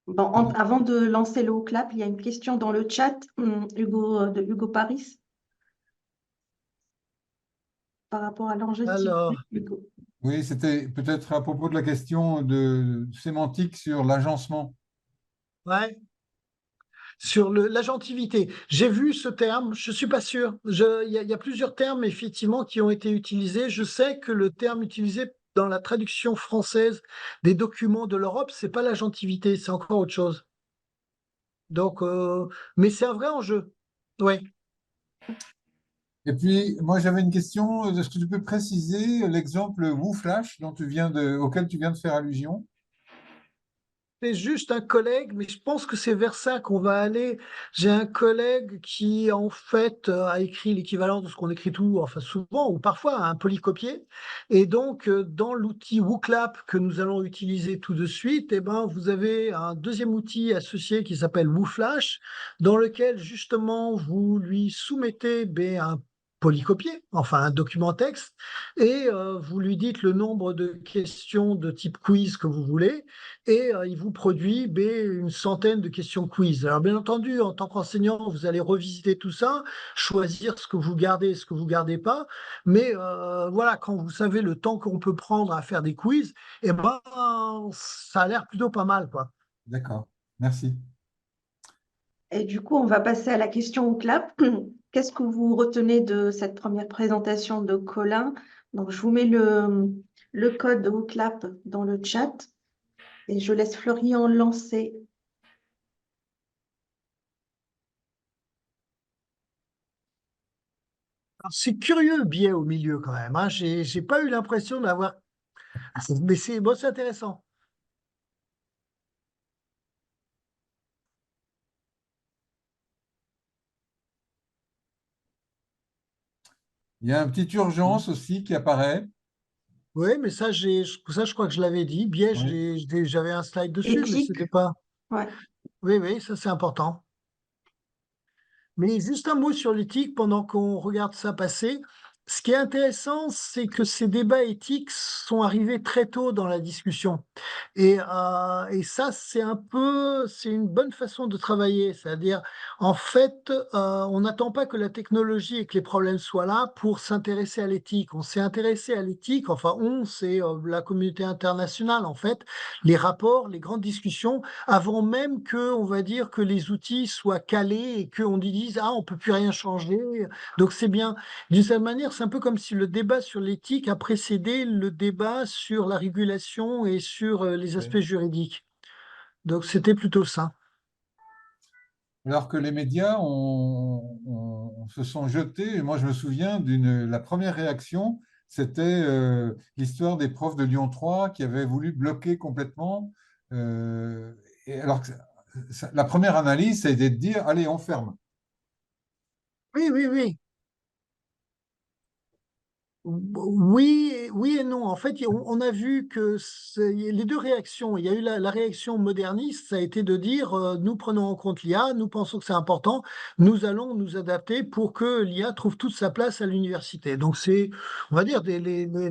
[SPEAKER 1] Bon, avant de lancer le clap, il y a une question dans le chat, de Hugo Paris, par rapport à l'enjeu de
[SPEAKER 3] Alors,
[SPEAKER 1] Hugo.
[SPEAKER 2] Oui, c'était peut-être à propos de la question de sémantique sur l'agencement.
[SPEAKER 3] ouais, sur l'agentivité. J'ai vu ce terme, je suis pas sûr. Il y a plusieurs termes effectivement qui ont été utilisés. Je sais que le terme utilisé dans la traduction française des documents de l'Europe, c'est pas l'agentivité, c'est encore autre chose. Donc, mais c'est un vrai enjeu. Ouais.
[SPEAKER 2] Et puis, moi, j'avais une question. Est-ce que tu peux préciser l'exemple WooFlash auquel tu viens de faire allusion?
[SPEAKER 3] C'est juste un collègue, mais je pense que c'est vers ça qu'on va aller. J'ai un collègue qui, en fait, a écrit l'équivalent de ce qu'on écrit tout, enfin souvent ou parfois un polycopier. Et donc, dans l'outil WooClap que nous allons utiliser tout de suite, vous avez un deuxième outil associé qui s'appelle WooFlash, dans lequel justement vous lui soumettez un polycopié, enfin un document texte, et vous lui dites le nombre de questions de type quiz que vous voulez, et il vous produit une centaine de questions quiz. Alors bien entendu, en tant qu'enseignant, vous allez revisiter tout ça, choisir ce que vous gardez et ce que vous gardez pas, mais voilà, quand vous savez le temps qu'on peut prendre à faire des quiz, eh ben, ça a l'air plutôt pas mal, quoi.
[SPEAKER 2] D'accord. Merci.
[SPEAKER 1] Et du coup, on va passer à la question au clap. Qu'est-ce que vous retenez de cette première présentation de Colin? Donc, je vous mets le code au clap dans le chat et je laisse Florian lancer.
[SPEAKER 3] Alors, c'est curieux le biais au milieu quand même, hein. J'ai pas eu l'impression d'avoir. Mais c'est bon, c'est intéressant.
[SPEAKER 2] Il y a une petite urgence aussi qui apparaît.
[SPEAKER 3] Oui, mais ça, je crois que je l'avais dit. Biais,
[SPEAKER 2] Oui.
[SPEAKER 3] j'avais un slide dessus, mais
[SPEAKER 1] Éthique,
[SPEAKER 3] c'était pas.
[SPEAKER 1] ouais.
[SPEAKER 3] Oui, oui, ça c'est important. Mais juste un mot sur l'éthique pendant qu'on regarde ça passer. Ce qui est intéressant, c'est que ces débats éthiques sont arrivés très tôt dans la discussion. Et ça, c'est une bonne façon de travailler. C'est-à-dire, en fait, on n'attend pas que la technologie et que les problèmes soient là pour s'intéresser à l'éthique. On s'est intéressé à l'éthique, enfin, c'est la communauté internationale, en fait, les rapports, les grandes discussions, avant même que, on va dire, que les outils soient calés et qu'on dise, ah, on peut plus rien changer. Donc, c'est bien. D'une certaine manière, c'est un peu comme si le débat sur l'éthique a précédé le débat sur la régulation et sur les
[SPEAKER 2] Oui.
[SPEAKER 3] aspects juridiques. Donc, c'était plutôt ça.
[SPEAKER 2] Alors que les médias se sont jetés, et moi je me souviens la première réaction, c'était l'histoire des profs de Lyon 3 qui avaient voulu bloquer complètement. Et alors que la première analyse, ça a été de dire, allez, on ferme.
[SPEAKER 3] Oui, oui, oui. Oui, oui et non. En fait, on a vu que les deux réactions. Il y a eu la réaction moderniste, ça a été de dire nous prenons en compte l'IA, nous pensons que c'est important, nous allons nous adapter pour que l'IA trouve toute sa place à l'université. Donc on va dire,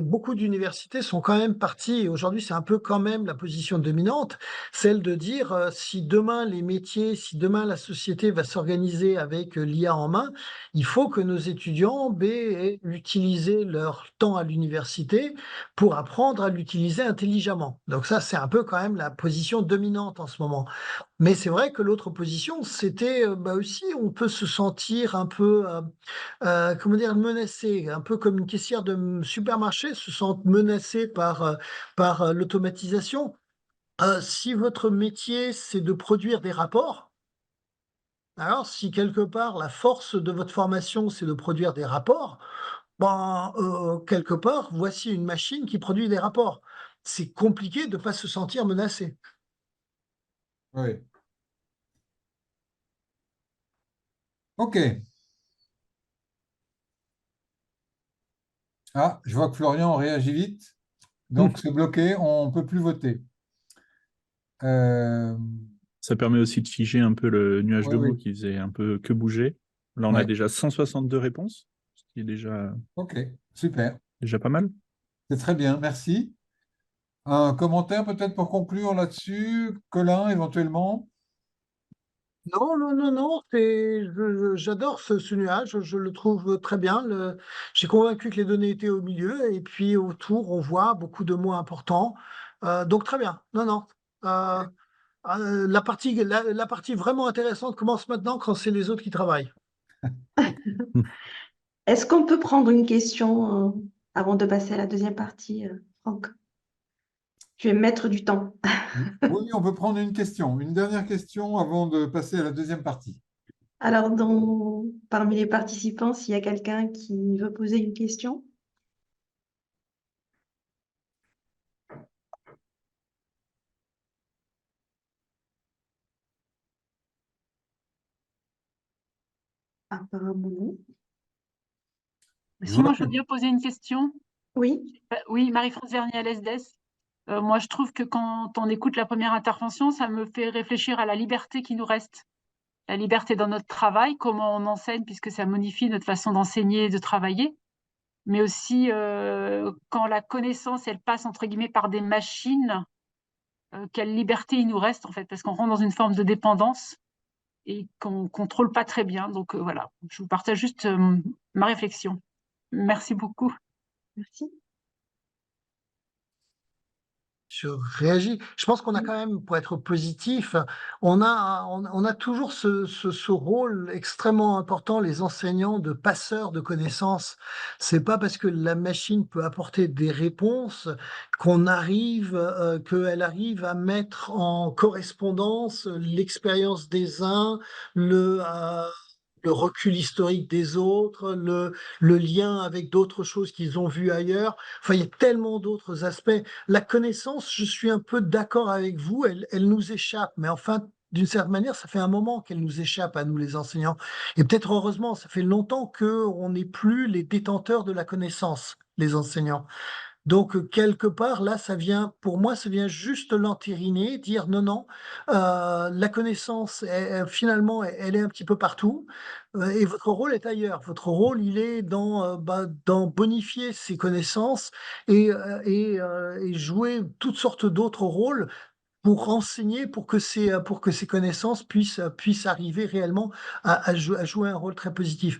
[SPEAKER 3] beaucoup d'universités sont quand même parties, et aujourd'hui c'est un peu quand même la position dominante, celle de dire si demain les métiers, si demain la société va s'organiser avec l'IA en main, il faut que nos étudiants aient utilisé leur temps à l'université pour apprendre à l'utiliser intelligemment. Donc ça, c'est un peu quand même la position dominante en ce moment. Mais c'est vrai que l'autre position, c'était aussi, on peut se sentir un peu, comment dire, menacé, un peu comme une caissière de supermarché se sent menacée par l'automatisation. Si votre métier, c'est de produire des rapports, alors, si quelque part la force de votre formation, c'est de produire des rapports, ben, quelque part, voici une machine qui produit des rapports. C'est compliqué de ne pas se sentir menacé.
[SPEAKER 2] Oui. OK. Ah, je vois que Florian réagit vite. Donc, c'est bloqué, on ne peut plus voter. Euh,
[SPEAKER 4] Ça permet aussi de figer un peu le nuage
[SPEAKER 2] oui,
[SPEAKER 4] de mots
[SPEAKER 2] oui.
[SPEAKER 4] qui faisait un peu que bouger. Là, on a
[SPEAKER 2] Ouais.
[SPEAKER 4] déjà 162 réponses, ce qui est
[SPEAKER 2] OK, super.
[SPEAKER 4] déjà pas mal.
[SPEAKER 2] C'est très bien, merci. Un commentaire peut-être pour conclure là-dessus, Colin, éventuellement?
[SPEAKER 3] Non, non, non, non, j'adore ce nuage, je le trouve très bien. J'ai convaincu que les données étaient au milieu et puis autour, on voit beaucoup de mots importants. Donc très bien. Non, non. Euh, la partie vraiment intéressante commence maintenant quand c'est les autres qui travaillent.
[SPEAKER 1] Est-ce qu'on peut prendre une question avant de passer à la deuxième partie, Franck? Je vais mettre du temps.
[SPEAKER 2] Oui, on peut prendre une question, une dernière question avant de passer à la deuxième partie.
[SPEAKER 1] Alors, parmi les participants, s'il y a quelqu'un qui veut poser une question? Apparemment non.
[SPEAKER 2] Je vois
[SPEAKER 5] Sinon, je
[SPEAKER 2] que-
[SPEAKER 5] veux bien poser une question.
[SPEAKER 1] Oui,
[SPEAKER 5] Oui, Marie-France Vernier à l'ESDES. Moi, je trouve que quand on écoute la première intervention, ça me fait réfléchir à la liberté qui nous reste. la liberté dans notre travail, comment on enseigne, puisque ça modifie notre façon d'enseigner et de travailler, mais aussi quand la connaissance, elle passe entre guillemets par des machines, quelle liberté il nous reste en fait, parce qu'on rentre dans une forme de dépendance et qu'on ne contrôle pas très bien. Donc voilà, je vous partage juste ma réflexion. Merci beaucoup.
[SPEAKER 1] Merci.
[SPEAKER 3] Je réagis. Je pense qu'on a quand même, pour être positif, on a toujours ce rôle extrêmement important, les enseignants, de passeurs de connaissances. C'est pas parce que la machine peut apporter des réponses qu'elle arrive à mettre en correspondance l'expérience des uns, le recul historique des autres, le lien avec d'autres choses qu'ils ont vues ailleurs. Enfin, il y a tellement d'autres aspects. La connaissance, je suis un peu d'accord avec vous, elle nous échappe, mais enfin, d'une certaine manière, ça fait un moment qu'elle nous échappe à nous, les enseignants. Et peut-être heureusement, ça fait longtemps qu'on n'est plus les détenteurs de la connaissance, les enseignants. Donc, quelque part, là, pour moi, ça vient juste l'entériner, dire non, non, la connaissance, finalement, elle est un petit peu partout, et votre rôle est ailleurs. Votre rôle, il est dans bonifier ces connaissances et jouer toutes sortes d'autres rôles pour enseigner, pour que ces connaissances puissent arriver réellement à jouer un rôle très positif.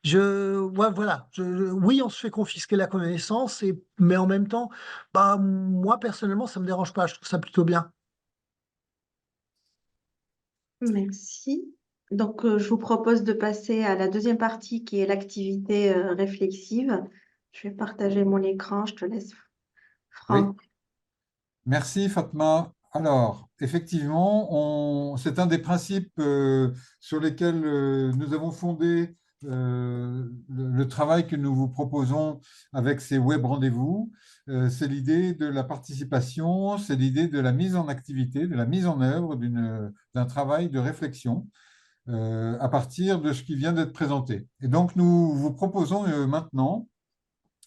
[SPEAKER 3] Ouais, voilà. Oui, on se fait confisquer la connaissance, mais en même temps, bah, moi, personnellement, ça me dérange pas. Je trouve ça plutôt bien.
[SPEAKER 1] Merci. Donc, je vous propose de passer à la deuxième partie qui est l'activité réflexive. Je vais partager mon écran. Je te laisse,
[SPEAKER 2] Oui,
[SPEAKER 1] Franck.
[SPEAKER 2] merci Fatma. Alors, effectivement, c'est un des principes sur lesquels nous avons fondé le travail que nous vous proposons avec ces web rendez-vous. C'est l'idée de la participation, c'est l'idée de la mise en activité, de la mise en œuvre d'un travail de réflexion à partir de ce qui vient d'être présenté. Et donc, nous vous proposons maintenant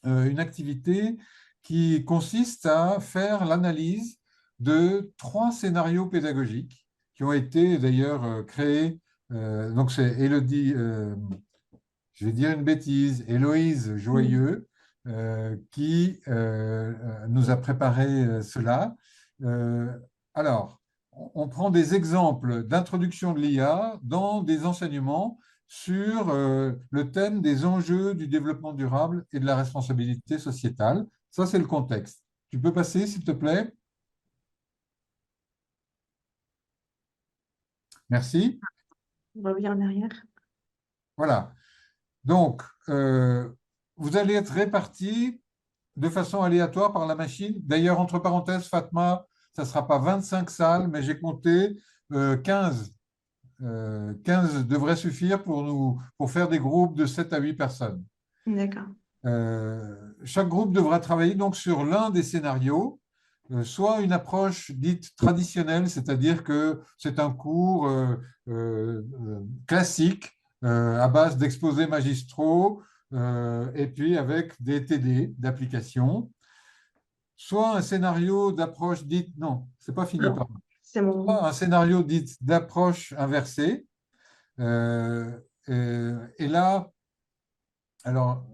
[SPEAKER 2] une activité qui consiste à faire l'analyse de 3 scénarios pédagogiques qui ont été d'ailleurs créés. Donc, c'est Élodie, je vais dire une bêtise, Héloïse Joyeux, qui nous a préparé cela. Alors, on prend des exemples d'introduction de l'IA dans des enseignements sur le thème des enjeux du développement durable et de la responsabilité sociétale. Ça, c'est le contexte. Tu peux passer, s'il te plaît? Merci.
[SPEAKER 1] On revient en arrière.
[SPEAKER 2] Voilà. Donc, vous allez être répartis de façon aléatoire par la machine. D'ailleurs, entre parenthèses, Fatma, ça ne sera pas 25 salles, mais j'ai compté 15. 15 devrait suffire pour faire des groupes de 7 à 8 personnes.
[SPEAKER 1] D'accord.
[SPEAKER 2] Chaque groupe devra travailler donc sur l'un des scénarios, soit une approche dite traditionnelle, c'est-à-dire que c'est un cours classique à base d'exposés magistraux et puis avec des TD d'application, soit un scénario d'approche dite, non, c'est pas fini,
[SPEAKER 1] Alors,
[SPEAKER 2] pardon,
[SPEAKER 1] c'est
[SPEAKER 2] soit
[SPEAKER 1] mon...
[SPEAKER 2] un scénario dite d'approche inversée. Et là, alors,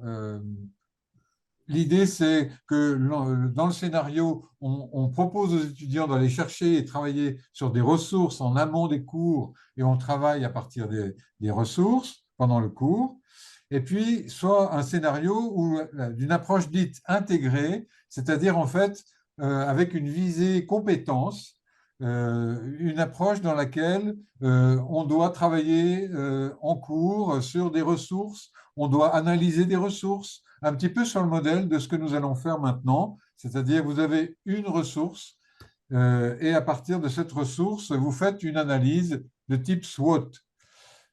[SPEAKER 2] l'idée, c'est que dans le scénario, on propose aux étudiants d'aller chercher et travailler sur des ressources en amont des cours et on travaille à partir des ressources pendant le cours. Et puis, soit un scénario d'une approche dite intégrée, c'est-à-dire en fait avec une visée compétence, une approche dans laquelle on doit travailler en cours sur des ressources, on doit analyser des ressources, un petit peu sur le modèle de ce que nous allons faire maintenant, c'est-à-dire vous avez une ressource et à partir de cette ressource, vous faites une analyse de type SWOT.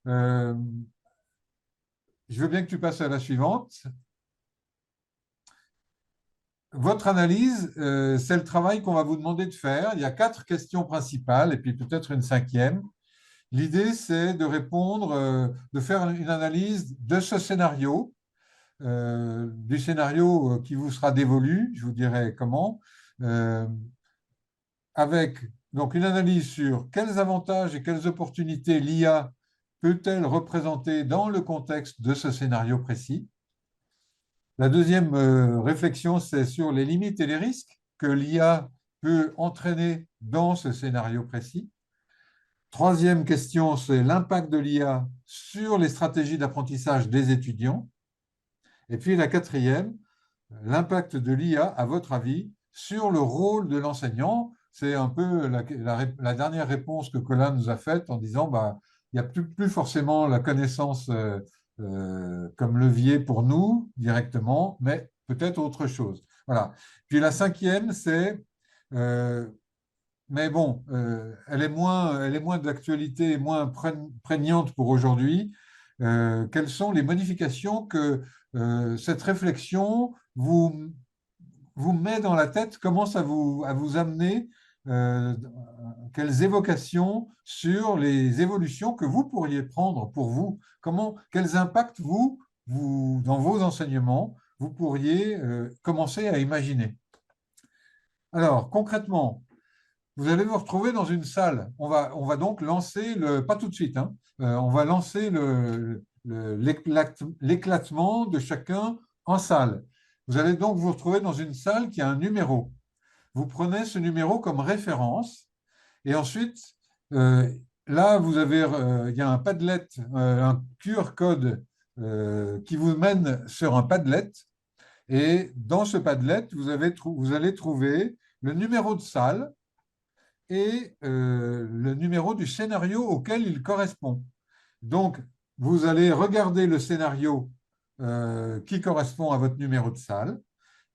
[SPEAKER 2] Je veux bien que tu passes à la suivante. Votre analyse, c'est le travail qu'on va vous demander de faire. Il y a 4 questions principales et puis peut-être une 5e. L'idée, c'est de répondre, de faire une analyse de ce scénario, du scénario qui vous sera dévolu, je vous dirai comment, avec donc une analyse sur quels avantages et quelles opportunités l'IA peut-elle représenter dans le contexte de ce scénario précis? La deuxième réflexion, c'est sur les limites et les risques que l'IA peut entraîner dans ce scénario précis. Troisième question, c'est l'impact de l'IA sur les stratégies d'apprentissage des étudiants. Et puis la quatrième, l'impact de l'IA, à votre avis, sur le rôle de l'enseignant. C'est un peu la dernière réponse que Colin nous a faite en disant bah, il n'y a plus forcément la connaissance comme levier pour nous directement, mais peut-être autre chose. Voilà. Puis la cinquième, c'est mais bon, elle est moins d'actualité, moins prégnante pour aujourd'hui. Quelles sont les modifications que cette réflexion vous met dans la tête, commence à vous amener, quelles évocations sur les évolutions que vous pourriez prendre pour vous? Quels impacts dans vos enseignements, vous pourriez commencer à imaginer? Alors, concrètement, vous allez vous retrouver dans une salle. On va donc lancer pas tout de suite, hein, on va lancer l'éclatement de chacun en salle. Vous allez donc vous retrouver dans une salle qui a un numéro. Vous prenez ce numéro comme référence et ensuite, là, il y a un Padlet, un QR code qui vous mène sur un Padlet. Et dans ce Padlet, vous allez trouver le numéro de salle et le numéro du scénario auquel il correspond. Donc, vous allez regarder le scénario qui correspond à votre numéro de salle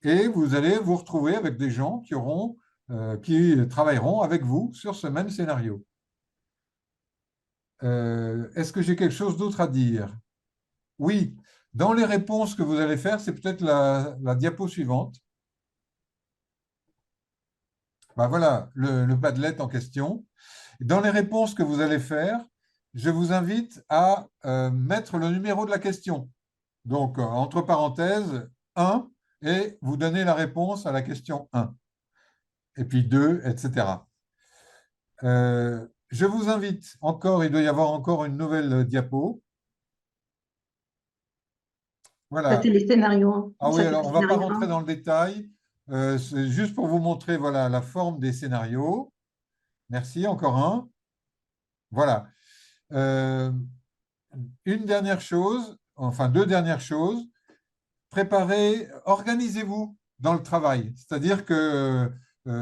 [SPEAKER 2] et vous allez vous retrouver avec des gens qui travailleront avec vous sur ce même scénario. Est-ce que j'ai quelque chose d'autre à dire? Oui, dans les réponses que vous allez faire, c'est peut-être la diapo suivante. Ben voilà, le Padlet en question. Dans les réponses que vous allez faire, je vous invite à mettre le numéro de la question. Donc, entre parenthèses, 1, et vous donnez la réponse à la question 1. Et puis 2, etc. Je vous invite encore, il doit y avoir encore une nouvelle diapo.
[SPEAKER 1] Ça,
[SPEAKER 2] Voilà.
[SPEAKER 1] c'est les scénarios, hein.
[SPEAKER 2] Ah oui,
[SPEAKER 1] Ça, c'est
[SPEAKER 2] alors
[SPEAKER 1] les
[SPEAKER 2] on ne va pas
[SPEAKER 1] scénarios,
[SPEAKER 2] rentrer
[SPEAKER 1] hein.
[SPEAKER 2] dans le détail. C'est juste pour vous montrer voilà, la forme des scénarios. Merci, encore un. Voilà. Une dernière chose, enfin deux dernières choses. Organisez-vous dans le travail. C'est-à-dire que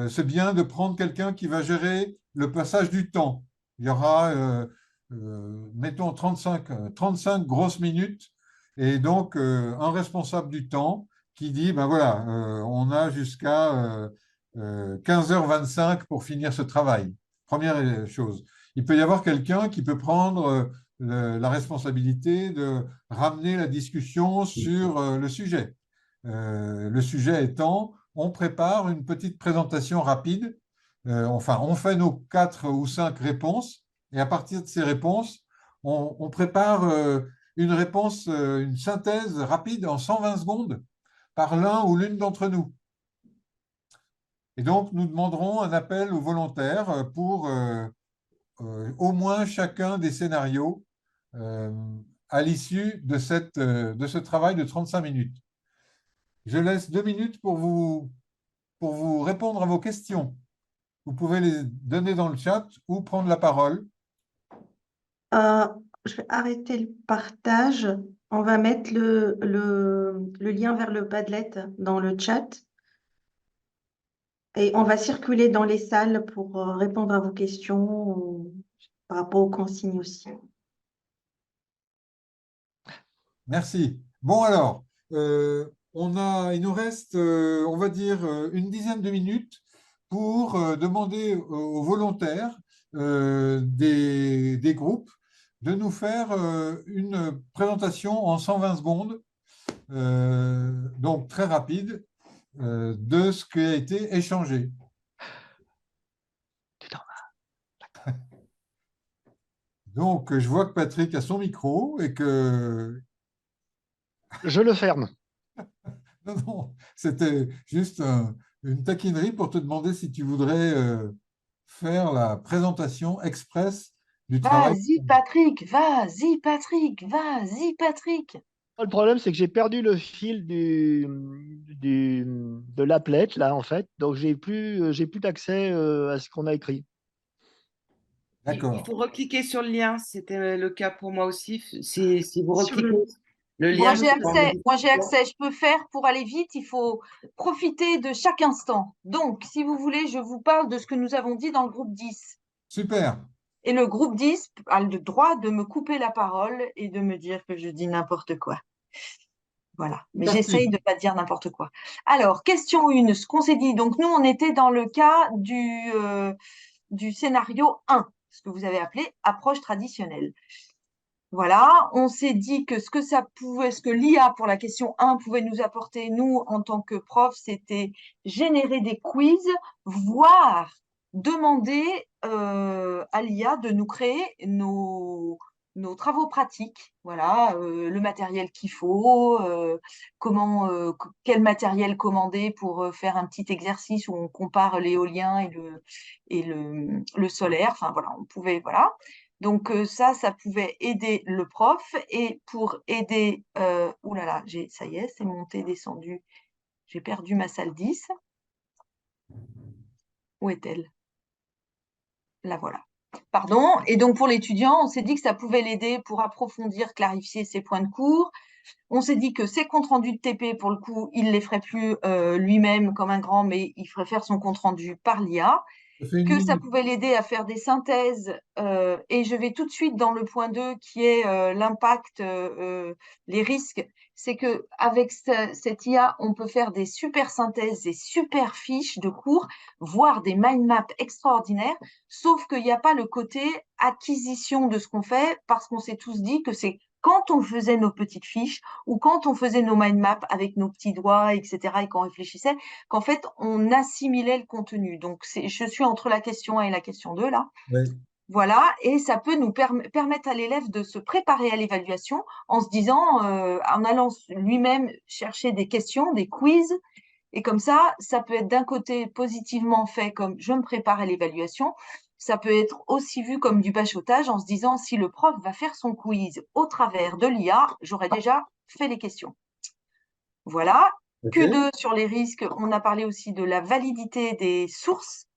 [SPEAKER 2] c'est bien de prendre quelqu'un qui va gérer le passage du temps. Il y aura, mettons, 35 grosses minutes et donc un responsable du temps qui dit, ben voilà, on a jusqu'à 15h25 pour finir ce travail. Première chose. Il peut y avoir quelqu'un qui peut prendre la responsabilité de ramener la discussion sur le sujet. Le sujet étant, on prépare une petite présentation rapide, enfin, on fait nos 4 ou 5 réponses, et à partir de ces réponses, on prépare une réponse, une synthèse rapide en 120 secondes par l'un ou l'une d'entre nous. Et donc, nous demanderons un appel aux volontaires pour au moins chacun des scénarios à l'issue de ce travail de 35 minutes. Je laisse 2 minutes pour vous répondre à vos questions. Vous pouvez les donner dans le chat ou prendre la parole.
[SPEAKER 1] Euh, je vais arrêter le partage. On va mettre le lien vers le Padlet dans le chat et on va circuler dans les salles pour répondre à vos questions par rapport aux consignes aussi.
[SPEAKER 2] Merci. Bon alors, il nous reste, on va dire, une dizaine de minutes pour demander aux volontaires des groupes de nous faire une présentation en 120 secondes, donc très rapide, de ce qui a été échangé. Donc, je vois que Patrick a son micro et que…
[SPEAKER 6] Je le ferme.
[SPEAKER 2] Non, non, c'était juste une taquinerie pour te demander si tu voudrais faire la présentation express du travail.
[SPEAKER 7] Vas-y, Patrick, vas-y, Patrick, vas-y, Patrick.
[SPEAKER 6] Le problème, c'est que j'ai perdu le fil de l'applet, là, en fait. Donc, j'ai plus d'accès à ce qu'on a écrit.
[SPEAKER 8] Il
[SPEAKER 2] D'accord.
[SPEAKER 8] faut recliquer sur le lien. C'était le cas pour moi aussi. Si vous
[SPEAKER 1] Sur le-
[SPEAKER 8] recliquez le lien.
[SPEAKER 7] Moi, j'ai accès, je peux faire pour aller vite, il faut profiter de chaque instant. Donc, si vous voulez, je vous parle de ce que nous avons dit dans le groupe 10.
[SPEAKER 2] Super.
[SPEAKER 7] Et le groupe 10 a le droit de me couper la parole et de me dire que je dis n'importe quoi. Voilà, mais
[SPEAKER 2] Parti.
[SPEAKER 7] j'essaye de ne pas dire n'importe quoi. Alors, question 1, ce qu'on s'est dit. Donc, nous, on était dans le cas du scénario 1, ce que vous avez appelé approche traditionnelle. Voilà, on s'est dit que ce que l'IA pour la question 1 pouvait nous apporter, nous, en tant que prof, c'était générer des quiz, voire demander à l'IA de nous créer nos travaux pratiques. Voilà, le matériel qu'il faut, quel matériel commander pour faire un petit exercice où on compare l'éolien et le solaire. Enfin, voilà, on pouvait, voilà. Donc ça pouvait aider le prof et pour aider, ouh là là, ça y est, c'est monté, descendu, j'ai perdu ma salle 10. Où est-elle? La voilà. Pardon. Et donc pour l'étudiant, on s'est dit que ça pouvait l'aider pour approfondir, clarifier ses points de cours. On s'est dit que ses comptes rendus de TP, pour le coup, il les ferait plus lui-même comme un grand, mais il ferait faire son compte rendu par l'IA.
[SPEAKER 2] Ça fait une
[SPEAKER 7] Que ça
[SPEAKER 2] minute.
[SPEAKER 7] pouvait l'aider à faire des synthèses. Et je vais tout de suite dans le point 2 qui est l'impact, les risques. C'est qu'avec cette IA, on peut faire des super synthèses, des super fiches de cours, voire des mind maps extraordinaires, sauf qu'il n'y a pas le côté acquisition de ce qu'on fait, parce qu'on s'est tous dit que c'est quand on faisait nos petites fiches ou quand on faisait nos mind maps avec nos petits doigts, etc., et qu'on réfléchissait, qu'en fait, on assimilait le contenu. Donc, je suis entre la question 1 et la question 2, là.
[SPEAKER 2] Oui.
[SPEAKER 7] Voilà, et ça peut nous permettre à l'élève de se préparer à l'évaluation en se disant, en allant lui-même chercher des questions, des quiz, et comme ça peut être d'un côté positivement fait comme je me prépare à l'évaluation, ça peut être aussi vu comme du bachotage en se disant, si le prof va faire son quiz au travers de l'IA, j'aurais déjà fait les questions. Voilà.
[SPEAKER 2] Ok.
[SPEAKER 7] Que sur les risques, on a parlé aussi de la validité des sources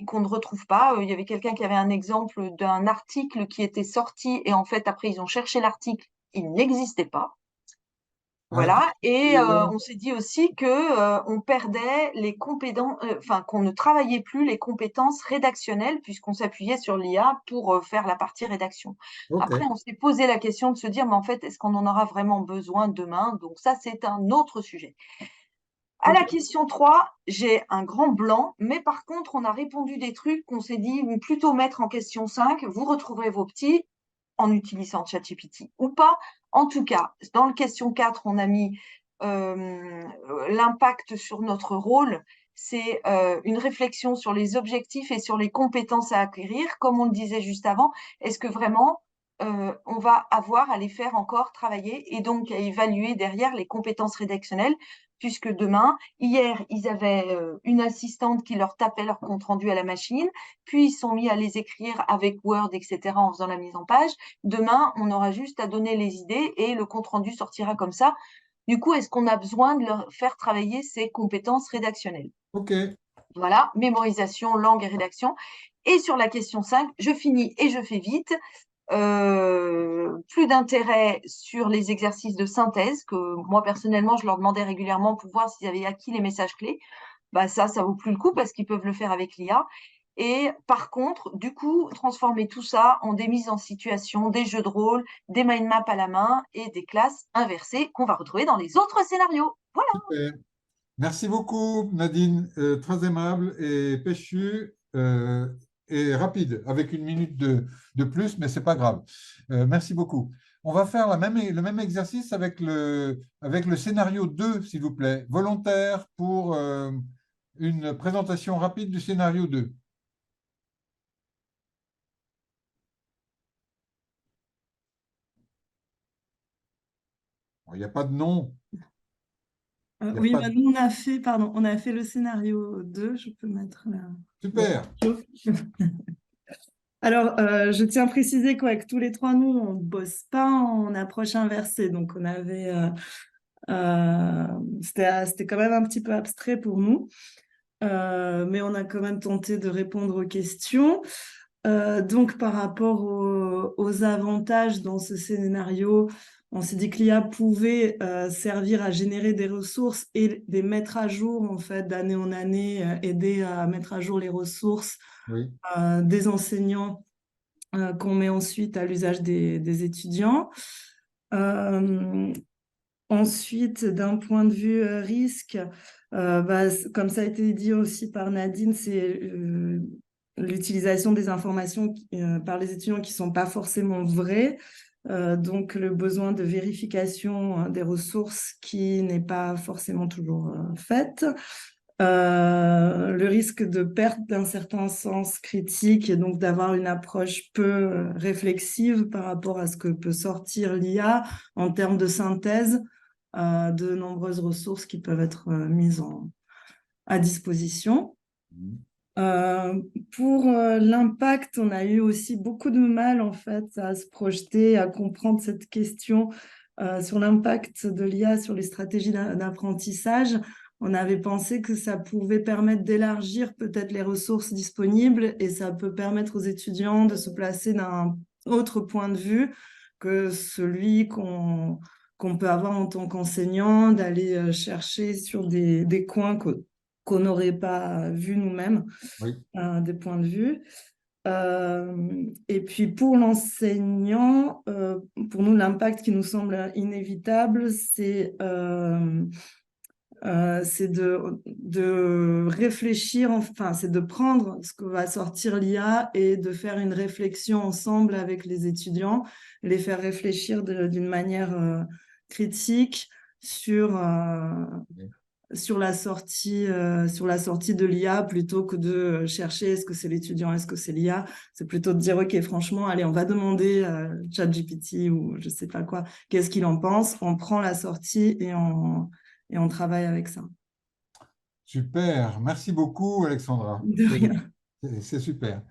[SPEAKER 7] qu'on ne retrouve pas. Il y avait quelqu'un qui avait un exemple d'un article qui était sorti et en fait, après, ils ont cherché l'article, il n'existait pas. Voilà. Et on s'est dit aussi que on perdait les compétences, enfin, qu'on ne travaillait plus les compétences rédactionnelles puisqu'on s'appuyait sur l'IA pour faire la partie rédaction.
[SPEAKER 2] Ok.
[SPEAKER 7] Après, on s'est posé la question de se dire, mais en fait, est-ce qu'on en aura vraiment besoin demain? Donc ça, c'est un autre sujet. À la question 3, j'ai un grand blanc, mais par contre, on a répondu des trucs qu'on s'est dit plutôt mettre en question 5. Vous retrouverez vos petits en utilisant ChatGPT ou pas. En tout cas, dans le question 4, on a mis l'impact sur notre rôle. C'est une réflexion sur les objectifs et sur les compétences à acquérir. Comme on le disait juste avant, est-ce que vraiment on va avoir à les faire encore travailler et donc à évaluer derrière les compétences rédactionnelles, puisque hier, ils avaient une assistante qui leur tapait leur compte rendu à la machine, puis ils sont mis à les écrire avec Word, etc., en faisant la mise en page. Demain, on aura juste à donner les idées et le compte rendu sortira comme ça. Du coup, est-ce qu'on a besoin de leur faire travailler ces compétences rédactionnelles?
[SPEAKER 2] Ok.
[SPEAKER 7] Voilà, mémorisation, langue et rédaction. Et sur la question 5, je finis et je fais vite. Plus d'intérêt sur les exercices de synthèse que moi personnellement je leur demandais régulièrement pour voir s'ils avaient acquis les messages clés. Bah ça vaut plus le coup parce qu'ils peuvent le faire avec l'IA. Et par contre, du coup, transformer tout ça en des mises en situation, des jeux de rôle, des mind maps à la main et des classes inversées qu'on va retrouver dans les autres scénarios. Voilà.
[SPEAKER 2] Super. Merci beaucoup, Nadine. Très aimable et péchu et rapide, avec une minute de plus, mais c'est pas grave. Merci beaucoup. On va faire le même exercice avec le scénario 2, s'il vous plaît. Volontaire pour une présentation rapide du scénario 2. Bon, il n'y a pas de nom. Il y a
[SPEAKER 9] Oui,
[SPEAKER 2] pas de-
[SPEAKER 9] nous, on a fait le scénario 2. Je peux mettre la
[SPEAKER 2] Super.
[SPEAKER 9] vidéo. Alors, je tiens à préciser qu'avec tous les trois, nous, on ne bosse pas en approche inversée. Donc, on avait, c'était quand même un petit peu abstrait pour nous. Mais on a quand même tenté de répondre aux questions. Donc, par rapport aux avantages dans ce scénario, on s'est dit que l'IA pouvait servir à générer des ressources et les mettre à jour, en fait, d'année en année, aider à mettre à jour les ressources
[SPEAKER 2] Oui.
[SPEAKER 9] des enseignants qu'on met ensuite à l'usage des étudiants. Ensuite, d'un point de vue risque, comme ça a été dit aussi par Nadine, c'est l'utilisation des informations par les étudiants qui ne sont pas forcément vraies. Donc, le besoin de vérification des ressources qui n'est pas forcément toujours faite. Le risque de perte d'un certain sens critique et donc d'avoir une approche peu réflexive par rapport à ce que peut sortir l'IA en termes de synthèse de nombreuses ressources qui peuvent être mises à disposition. Pour l'impact, on a eu aussi beaucoup de mal en fait à se projeter, à comprendre cette question sur l'impact de l'IA sur les stratégies d'apprentissage. On avait pensé que ça pouvait permettre d'élargir peut-être les ressources disponibles et ça peut permettre aux étudiants de se placer d'un autre point de vue que celui qu'on peut avoir en tant qu'enseignant, d'aller chercher sur des coins qu'on n'aurait pas vus nous-mêmes,
[SPEAKER 2] Oui.
[SPEAKER 9] des points de vue. Et puis pour l'enseignant, pour nous, l'impact qui nous semble inévitable, c'est de réfléchir, enfin, c'est de prendre ce que va sortir l'IA et de faire une réflexion ensemble avec les étudiants, les faire réfléchir d'une manière critique sur la sortie de l'IA plutôt que de chercher est-ce que c'est l'étudiant, est-ce que c'est l'IA. C'est plutôt de dire, OK, franchement, allez, on va demander à ChatGPT ou je sais pas quoi, qu'est-ce qu'il en pense. On prend la sortie et on travaille avec ça.
[SPEAKER 2] Super, merci beaucoup Alexandra.
[SPEAKER 9] De rien.
[SPEAKER 2] C'est super.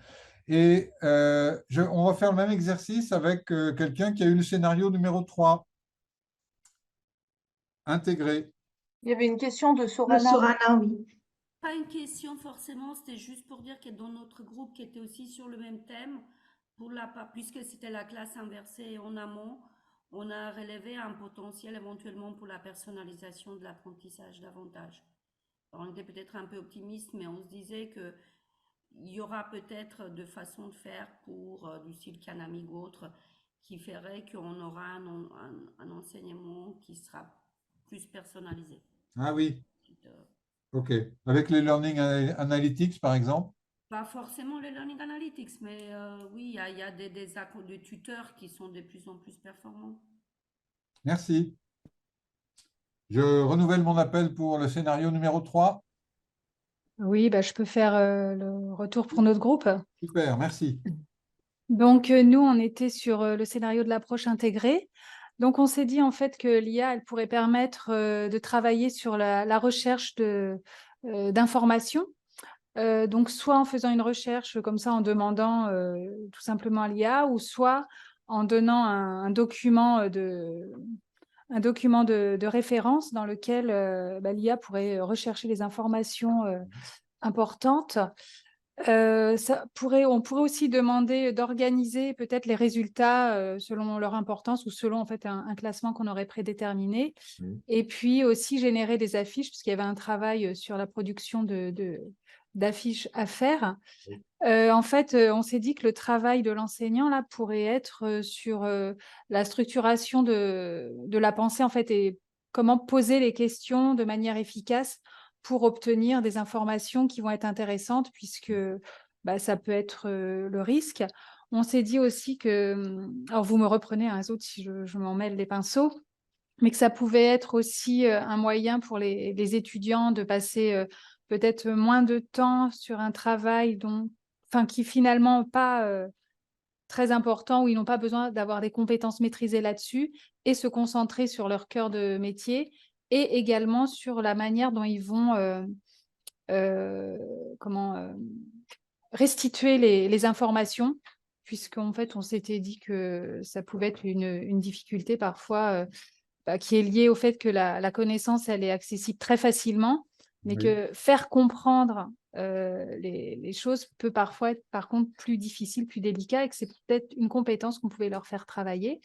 [SPEAKER 2] Et on va faire le même exercice avec quelqu'un qui a eu le scénario numéro 3. Intégré.
[SPEAKER 7] Il y avait une question de
[SPEAKER 1] De
[SPEAKER 7] Sorana.
[SPEAKER 1] Sorana, oui.
[SPEAKER 10] Pas une question forcément, c'était juste pour dire que dans notre groupe qui était aussi sur le même thème, puisque c'était la classe inversée en amont, on a relevé un potentiel éventuellement pour la personnalisation de l'apprentissage davantage. Alors, on était peut-être un peu optimiste, mais on se disait que il y aura peut-être de façons de faire pour du style Canamig ou autre qui ferait qu'on aura un enseignement qui sera plus personnalisé.
[SPEAKER 2] Ah oui, ok. Avec les Learning Analytics, par exemple?
[SPEAKER 10] Pas forcément les Learning Analytics, mais oui, il y a des tuteurs qui sont de plus en plus performants.
[SPEAKER 2] Merci. Je renouvelle mon appel pour le scénario numéro 3.
[SPEAKER 5] Oui, je peux faire le retour pour notre groupe.
[SPEAKER 2] Super, merci.
[SPEAKER 5] Donc, nous, on était sur le scénario de l'approche intégrée. Donc, on s'est dit en fait que l'IA, elle pourrait permettre de travailler sur la recherche d'informations. Donc, soit en faisant une recherche comme ça, en demandant tout simplement à l'IA, ou soit en donnant un document de référence dans lequel l'IA pourrait rechercher les informations importantes. On pourrait aussi demander d'organiser peut-être les résultats selon leur importance ou selon en fait un classement qu'on aurait prédéterminé.
[SPEAKER 2] Oui.
[SPEAKER 5] Et puis aussi générer des affiches, puisqu'il y avait un travail sur la production d'affiches à faire.
[SPEAKER 2] Oui.
[SPEAKER 5] En fait, on s'est dit que le travail de l'enseignant là pourrait être sur la structuration de la pensée en fait et comment poser les questions de manière efficace pour obtenir des informations qui vont être intéressantes puisque ça peut être le risque. On s'est dit aussi que, alors vous me reprenez les autres si je m'en mêle les pinceaux, mais que ça pouvait être aussi un moyen pour les étudiants de passer peut-être moins de temps sur un travail qui finalement pas très important, où ils n'ont pas besoin d'avoir des compétences maîtrisées là-dessus et se concentrer sur leur cœur de métier et également sur la manière dont ils vont restituer les informations
[SPEAKER 11] puisqu'en fait, on s'était dit que ça pouvait être une difficulté parfois qui est liée au fait que la connaissance, elle est accessible très facilement, mais
[SPEAKER 2] Oui.
[SPEAKER 11] que faire comprendre les choses peut parfois être par contre plus difficile, plus délicat, et que c'est peut-être une compétence qu'on pouvait leur faire travailler.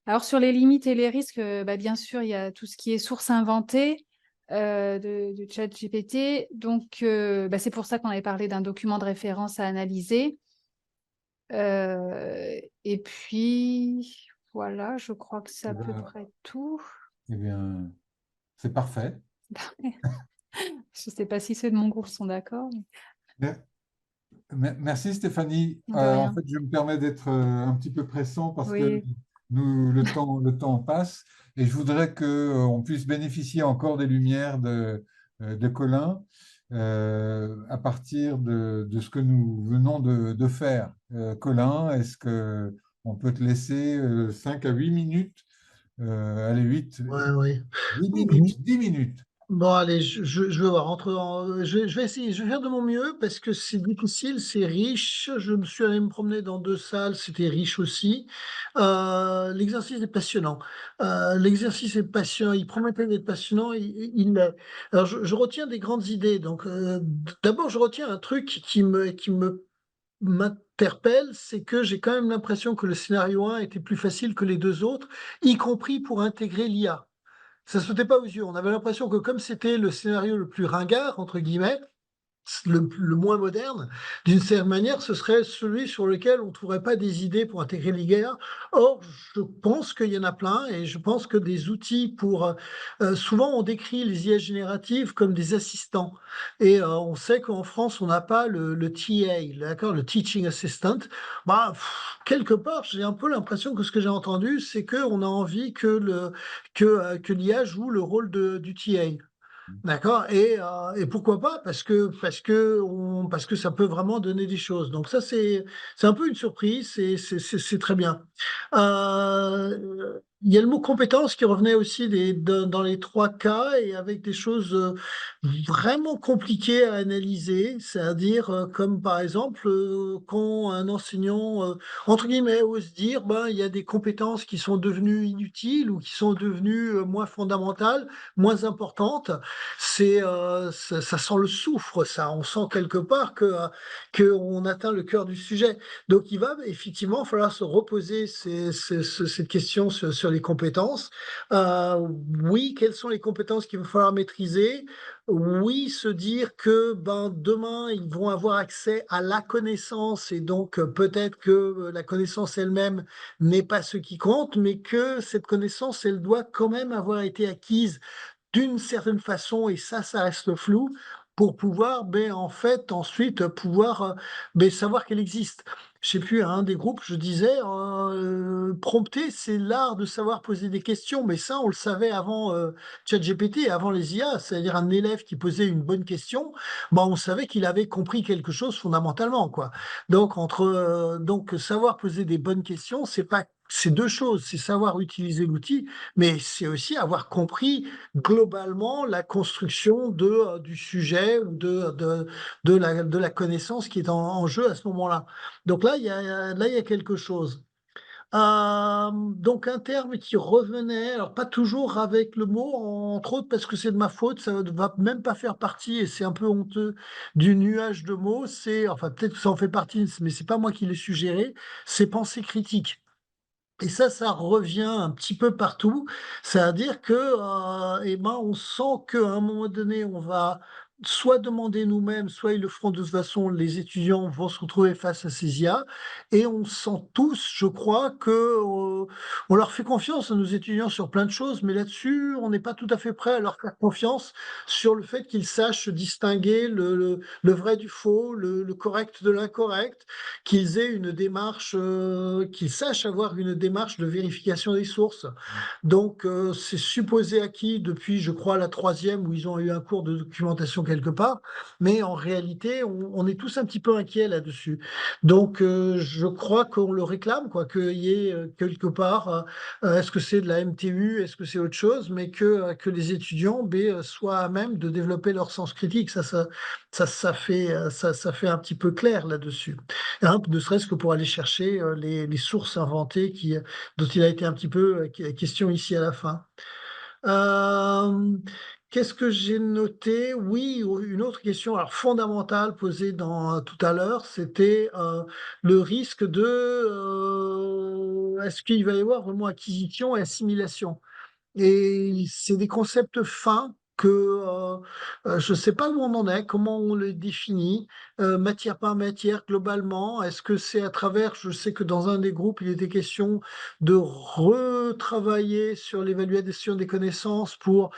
[SPEAKER 11] Alors sur les limites et les risques, bien sûr, il y a tout ce qui est source inventée de ChatGPT. Donc, c'est pour ça qu'on avait parlé d'un document de référence à analyser. Et puis, voilà, je crois que c'est à peu près tout.
[SPEAKER 2] Eh bien, c'est parfait.
[SPEAKER 11] Je ne sais pas si ceux de mon groupe sont d'accord.
[SPEAKER 2] Merci Stéphanie.
[SPEAKER 11] De
[SPEAKER 2] En
[SPEAKER 11] rien.
[SPEAKER 2] fait, je me permets d'être un petit peu pressant parce que
[SPEAKER 11] Oui,
[SPEAKER 2] le temps passe et je voudrais qu'on puisse bénéficier encore des lumières de Colin à partir de ce que nous venons de faire. Colin, est-ce qu'on peut te laisser 5 à 8 minutes, allez, 8,
[SPEAKER 3] Ouais.
[SPEAKER 2] 10 minutes, 10 minutes.
[SPEAKER 3] Bon, allez, je vais voir. Je vais essayer, je vais faire de mon mieux parce que c'est difficile, c'est riche. Je me suis allé me promener dans 2 salles, c'était riche aussi. L'exercice est passionnant. L'exercice est passionnant, il promettait d'être passionnant, il l'est. Alors, je retiens des grandes idées. Donc, d'abord, je retiens un truc qui m'interpelle, c'est que j'ai quand même l'impression que le scénario 1 était plus facile que les 2 autres, y compris pour intégrer l'IA. Ça sautait pas aux yeux. On avait l'impression que comme c'était le scénario le plus ringard, entre guillemets, le moins moderne, d'une certaine manière, ce serait celui sur lequel on ne trouverait pas des idées pour intégrer l'IA. Or, je pense qu'il y en a plein et je pense que des outils pour... souvent, on décrit les IA génératives comme des assistants. Et on sait qu'en France, on n'a pas le TA, d'accord, le Teaching Assistant. Quelque part, j'ai un peu l'impression que ce que j'ai entendu, c'est qu'on a envie que l'IA joue le rôle du TA. D'accord. Et pourquoi pas? Parce que ça peut vraiment donner des choses. Donc ça, c'est un peu une surprise. C'est très bien. Il y a le mot compétence qui revenait aussi dans les 3 cas et avec des choses vraiment compliquées à analyser. C'est-à-dire comme par exemple quand un enseignant entre guillemets ose dire il y a des compétences qui sont devenues inutiles ou qui sont devenues moins fondamentales, moins importantes. Ça sent le soufre, ça. On sent quelque part que on atteint le cœur du sujet. Donc, il va effectivement falloir se reposer cette question sur les compétences. Oui, quelles sont les compétences qu'il va falloir maîtriser? Oui, se dire que demain, ils vont avoir accès à la connaissance et donc peut-être que la connaissance elle-même n'est pas ce qui compte, mais que cette connaissance, elle doit quand même avoir été acquise d'une certaine façon, et ça reste flou, pour pouvoir, en fait, ensuite, pouvoir savoir qu'elle existe. Je sais plus, à un des groupes, je disais, prompter, c'est l'art de savoir poser des questions, mais ça, on le savait avant ChatGPT, avant les IA, c'est-à-dire un élève qui posait une bonne question, on savait qu'il avait compris quelque chose fondamentalement, quoi. Donc, savoir poser des bonnes questions, c'est 2 choses, c'est savoir utiliser l'outil, mais c'est aussi avoir compris globalement la construction du sujet ou de la connaissance qui est en jeu à ce moment-là. Donc là, il y a quelque chose. Donc un terme qui revenait, alors pas toujours avec le mot, entre autres parce que c'est de ma faute, ça ne va même pas faire partie, et c'est un peu honteux, du nuage de mots, enfin peut-être que ça en fait partie, mais c'est pas moi qui l'ai suggéré, c'est penser critique. Et ça revient un petit peu partout. C'est-à-dire que, on sent qu'à un moment donné, on va soit demander nous-mêmes, soit ils le feront de toute façon, les étudiants vont se retrouver face à ces IA. Et on sent tous, je crois, que on leur fait confiance à nos étudiants sur plein de choses, mais là-dessus, on n'est pas tout à fait prêt à leur faire confiance sur le fait qu'ils sachent distinguer le vrai du faux, le correct de l'incorrect, qu'ils aient une démarche, qu'ils sachent avoir une démarche de vérification des sources. Donc, c'est supposé acquis depuis, je crois, la 3e, où ils ont eu un cours de documentation quelque part, mais en réalité, on est tous un petit peu inquiets là-dessus. Donc, je crois qu'on le réclame, quoi, qu'il y ait quelque part, est-ce que c'est de la MTU, est-ce que c'est autre chose, mais que les étudiants soient à même de développer leur sens critique. Ça fait un petit peu clair là-dessus. Hein, ne serait-ce que pour aller chercher les sources inventées dont il a été un petit peu question ici à la fin. Qu'est-ce que j'ai noté? Oui, une autre question alors, fondamentale posée tout à l'heure, c'était le risque est-ce qu'il va y avoir vraiment acquisition et assimilation? Et c'est des concepts fins je ne sais pas où on en est, comment on les définit, matière par matière globalement. Est-ce que c'est à travers, je sais que dans un des groupes, il était question de retravailler sur l'évaluation des connaissances pour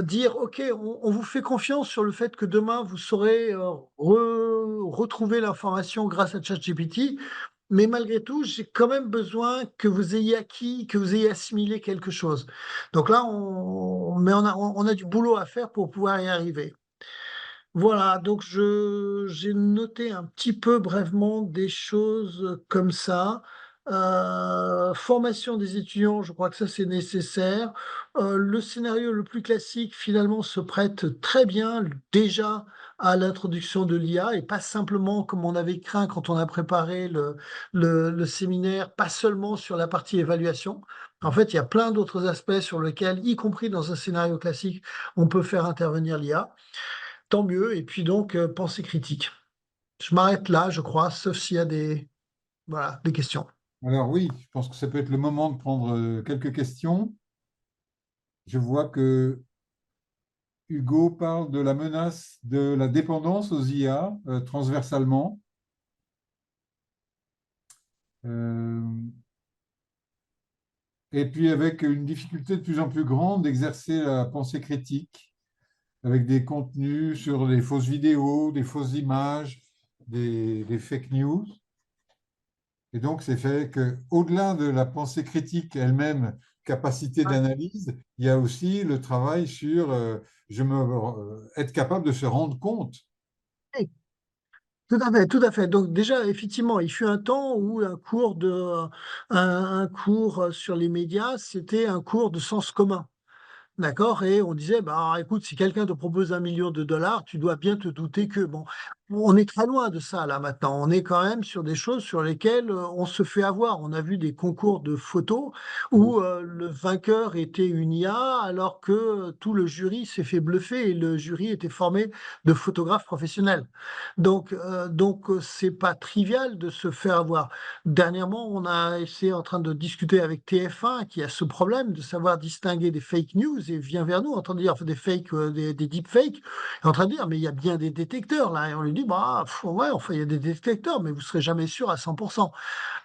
[SPEAKER 3] dire, OK, on vous fait confiance sur le fait que demain, vous saurez retrouver l'information grâce à ChatGPT. Mais malgré tout, j'ai quand même besoin que vous ayez acquis, que vous ayez assimilé quelque chose. Donc là, on a du boulot à faire pour pouvoir y arriver. Voilà, donc j'ai noté un petit peu brièvement des choses comme ça. Formation des étudiants, je crois que ça c'est nécessaire. Le scénario le plus classique finalement se prête très bien déjà à l'introduction de l'IA et pas simplement comme on avait craint quand on a préparé le séminaire, pas seulement sur la partie évaluation. En fait, il y a plein d'autres aspects sur lesquels, y compris dans un scénario classique, on peut faire intervenir l'IA. Tant mieux. Et puis donc, pensée critique. Je m'arrête là, je crois, sauf s'il y a des questions.
[SPEAKER 2] Alors oui, je pense que ça peut être le moment de prendre quelques questions. Je vois que Hugo parle de la menace de la dépendance aux IA transversalement. Et puis avec une difficulté de plus en plus grande d'exercer la pensée critique avec des contenus sur des fausses vidéos, des fausses images, des fake news. Et donc, c'est fait qu'au-delà de la pensée critique elle-même, capacité d'analyse, il y a aussi le travail sur être capable de se rendre compte.
[SPEAKER 3] Oui, tout à fait, tout à fait. Donc déjà, effectivement, il fut un temps où un cours sur les médias, c'était un cours de sens commun. D'accord? Et on disait, bah, écoute, si quelqu'un te propose $1 million, tu dois bien te douter que, bon, on est très loin de ça là maintenant. On est quand même sur des choses sur lesquelles on se fait avoir. On a vu des concours de photos où le vainqueur était une IA alors que tout le jury s'est fait bluffer et le jury était formé de photographes professionnels. Donc c'est pas trivial de se faire avoir. Dernièrement, on a essayé en train de discuter avec TF1 qui a ce problème de savoir distinguer des fake news et vient vers nous en train de dire enfin, des fakes, des deepfakes, en train de dire mais il y a bien des détecteurs là et on lui dit bah ouais enfin il y a des détecteurs mais vous serez jamais sûr à 100%.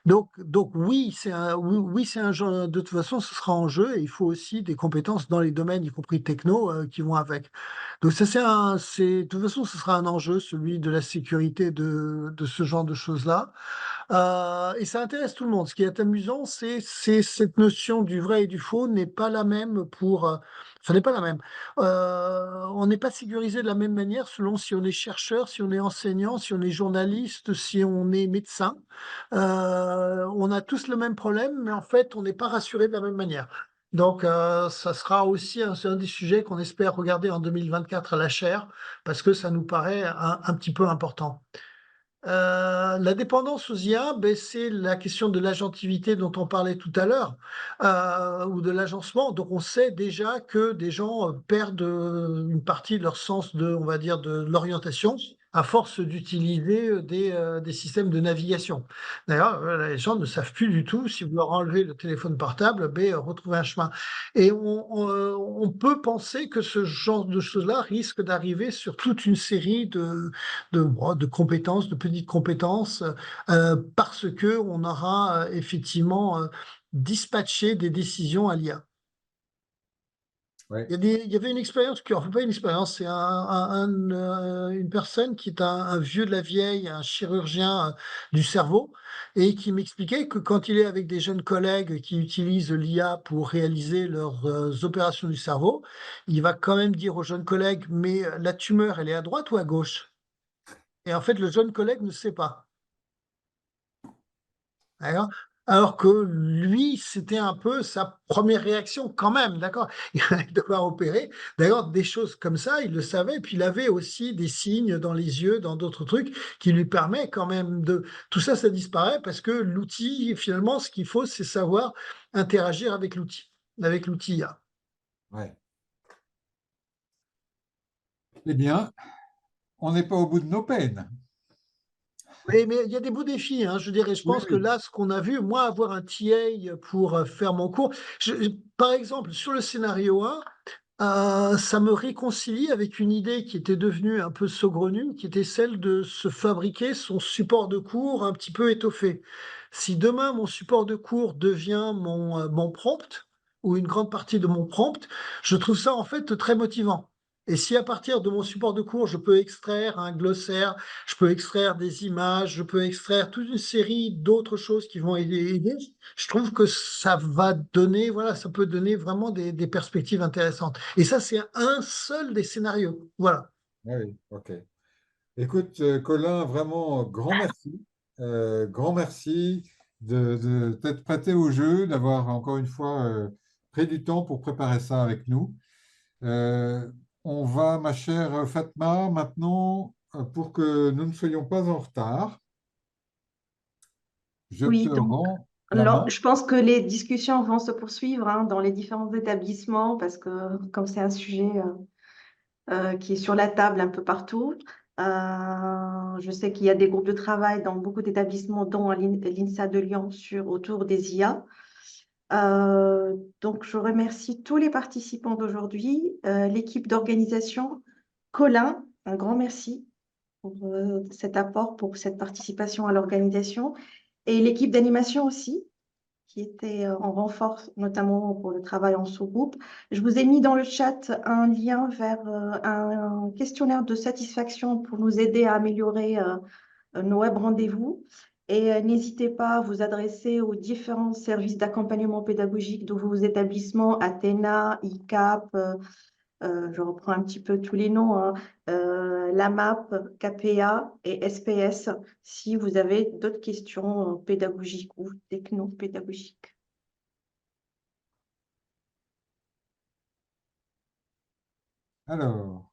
[SPEAKER 3] Donc oui oui c'est un jeu de toute façon ce sera en jeu et il faut aussi des compétences dans les domaines y compris techno qui vont avec. Donc ça de toute façon ce sera un enjeu celui de la sécurité de ce genre de choses là. Et ça intéresse tout le monde. Ce qui est amusant, c'est cette notion du vrai et du faux n'est pas la même enfin, n'est pas la même. On n'est pas sécurisé de la même manière selon si on est chercheur, si on est enseignant, si on est journaliste, si on est médecin. On a tous le même problème, mais en fait, on n'est pas rassuré de la même manière. Donc, ça sera aussi un des sujets qu'on espère regarder en 2024 à la chaire, parce que ça nous paraît un petit peu important. La dépendance aux IA, c'est la question de l'agentivité dont on parlait tout à l'heure, ou de l'agencement. Donc, on sait déjà que des gens perdent une partie de leur sens on va dire, de l'orientation à force d'utiliser des systèmes de navigation. D'ailleurs, les gens ne savent plus du tout, si vous leur enlevez le téléphone portable, retrouver un chemin. Et on peut penser que ce genre de choses-là risque d'arriver sur toute une série de compétences, de petites compétences, parce que on aura effectivement dispatché des décisions à l'IA.
[SPEAKER 2] Ouais.
[SPEAKER 3] Il y avait une expérience, enfin pas une expérience, c'est une personne qui est un vieux de la vieille, un chirurgien du cerveau, et qui m'expliquait que quand il est avec des jeunes collègues qui utilisent l'IA pour réaliser leurs opérations du cerveau, il va quand même dire aux jeunes collègues, mais la tumeur, elle est à droite ou à gauche? Et en fait, le jeune collègue ne sait pas. D'accord. Alors que lui, c'était un peu sa première réaction quand même, d'accord? Il allait devoir opérer. D'ailleurs, des choses comme ça, il le savait. Et puis, il avait aussi des signes dans les yeux, dans d'autres trucs, qui lui permet quand même de... Tout ça, ça disparaît parce que l'outil, finalement, ce qu'il faut, c'est savoir interagir avec l'outil IA.
[SPEAKER 2] Ouais. Eh bien, on n'est pas au bout de nos peines.
[SPEAKER 3] Oui, mais il y a des beaux défis, hein, je dirais. Je
[SPEAKER 2] Oui,
[SPEAKER 3] pense que
[SPEAKER 2] oui.
[SPEAKER 3] là, ce qu'on a vu, moi, avoir un TA pour faire mon cours, par exemple, sur le scénario 1, ça me réconcilie avec une idée qui était devenue un peu saugrenue, qui était celle de se fabriquer son support de cours un petit peu étoffé. Si demain, mon support de cours devient mon prompt, ou une grande partie de mon prompt, je trouve ça en fait très motivant. Et si à partir de mon support de cours, je peux extraire un glossaire, je peux extraire des images, je peux extraire toute une série d'autres choses qui vont aider. Je trouve que ça va donner, voilà, ça peut donner vraiment des perspectives intéressantes. Et ça, c'est un seul des scénarios. Voilà.
[SPEAKER 2] Ah oui, ok. Écoute, Colin, vraiment grand merci. Grand merci de t'être prêté au jeu, d'avoir encore une fois pris du temps pour préparer ça avec nous. Euh, on va, ma chère Fatma, maintenant, pour que nous ne soyons pas en retard, je te
[SPEAKER 1] Oui, donc
[SPEAKER 2] rends la
[SPEAKER 1] alors,
[SPEAKER 2] main.
[SPEAKER 1] je pense que les discussions vont se poursuivre hein, dans les différents établissements parce que comme c'est un sujet qui est sur la table un peu partout, je sais qu'il y a des groupes de travail dans beaucoup d'établissements, dont l'INSA de Lyon, autour des IA. Donc, je remercie tous les participants d'aujourd'hui, l'équipe d'organisation, Colin, un grand merci pour cet apport, pour cette participation à l'organisation, et l'équipe d'animation aussi, qui était en renfort, notamment pour le travail en sous-groupe. Je vous ai mis dans le chat un lien vers un questionnaire de satisfaction pour nous aider à améliorer nos web rendez-vous. Et n'hésitez pas à vous adresser aux différents services d'accompagnement pédagogique de vos établissements, Athéna, ICAP, je reprends un petit peu tous les noms, hein, l'AMAP, KPA et SPS, si vous avez d'autres questions pédagogiques ou techno-pédagogiques.
[SPEAKER 2] Alors,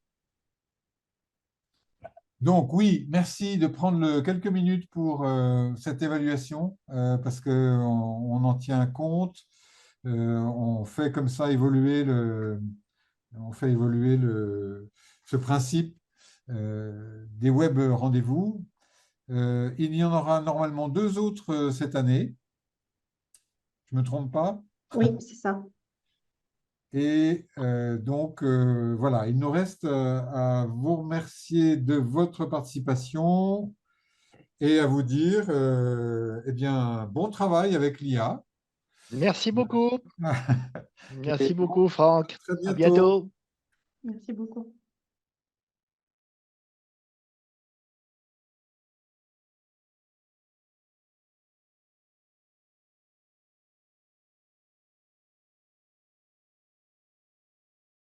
[SPEAKER 2] donc oui, merci de prendre quelques minutes pour cette évaluation, parce qu'on on en tient compte. On fait comme ça évoluer ce principe des web rendez-vous. Il y en aura normalement 2 autres cette année. Je ne me trompe pas?
[SPEAKER 1] Oui, c'est ça.
[SPEAKER 2] Et donc, voilà, il nous reste à vous remercier de votre participation et à vous dire, eh bien, bon travail avec l'IA.
[SPEAKER 6] Merci beaucoup.
[SPEAKER 2] Et
[SPEAKER 6] Merci beaucoup, Franck.
[SPEAKER 2] très
[SPEAKER 6] À
[SPEAKER 2] bientôt.
[SPEAKER 6] bientôt.
[SPEAKER 1] Merci beaucoup.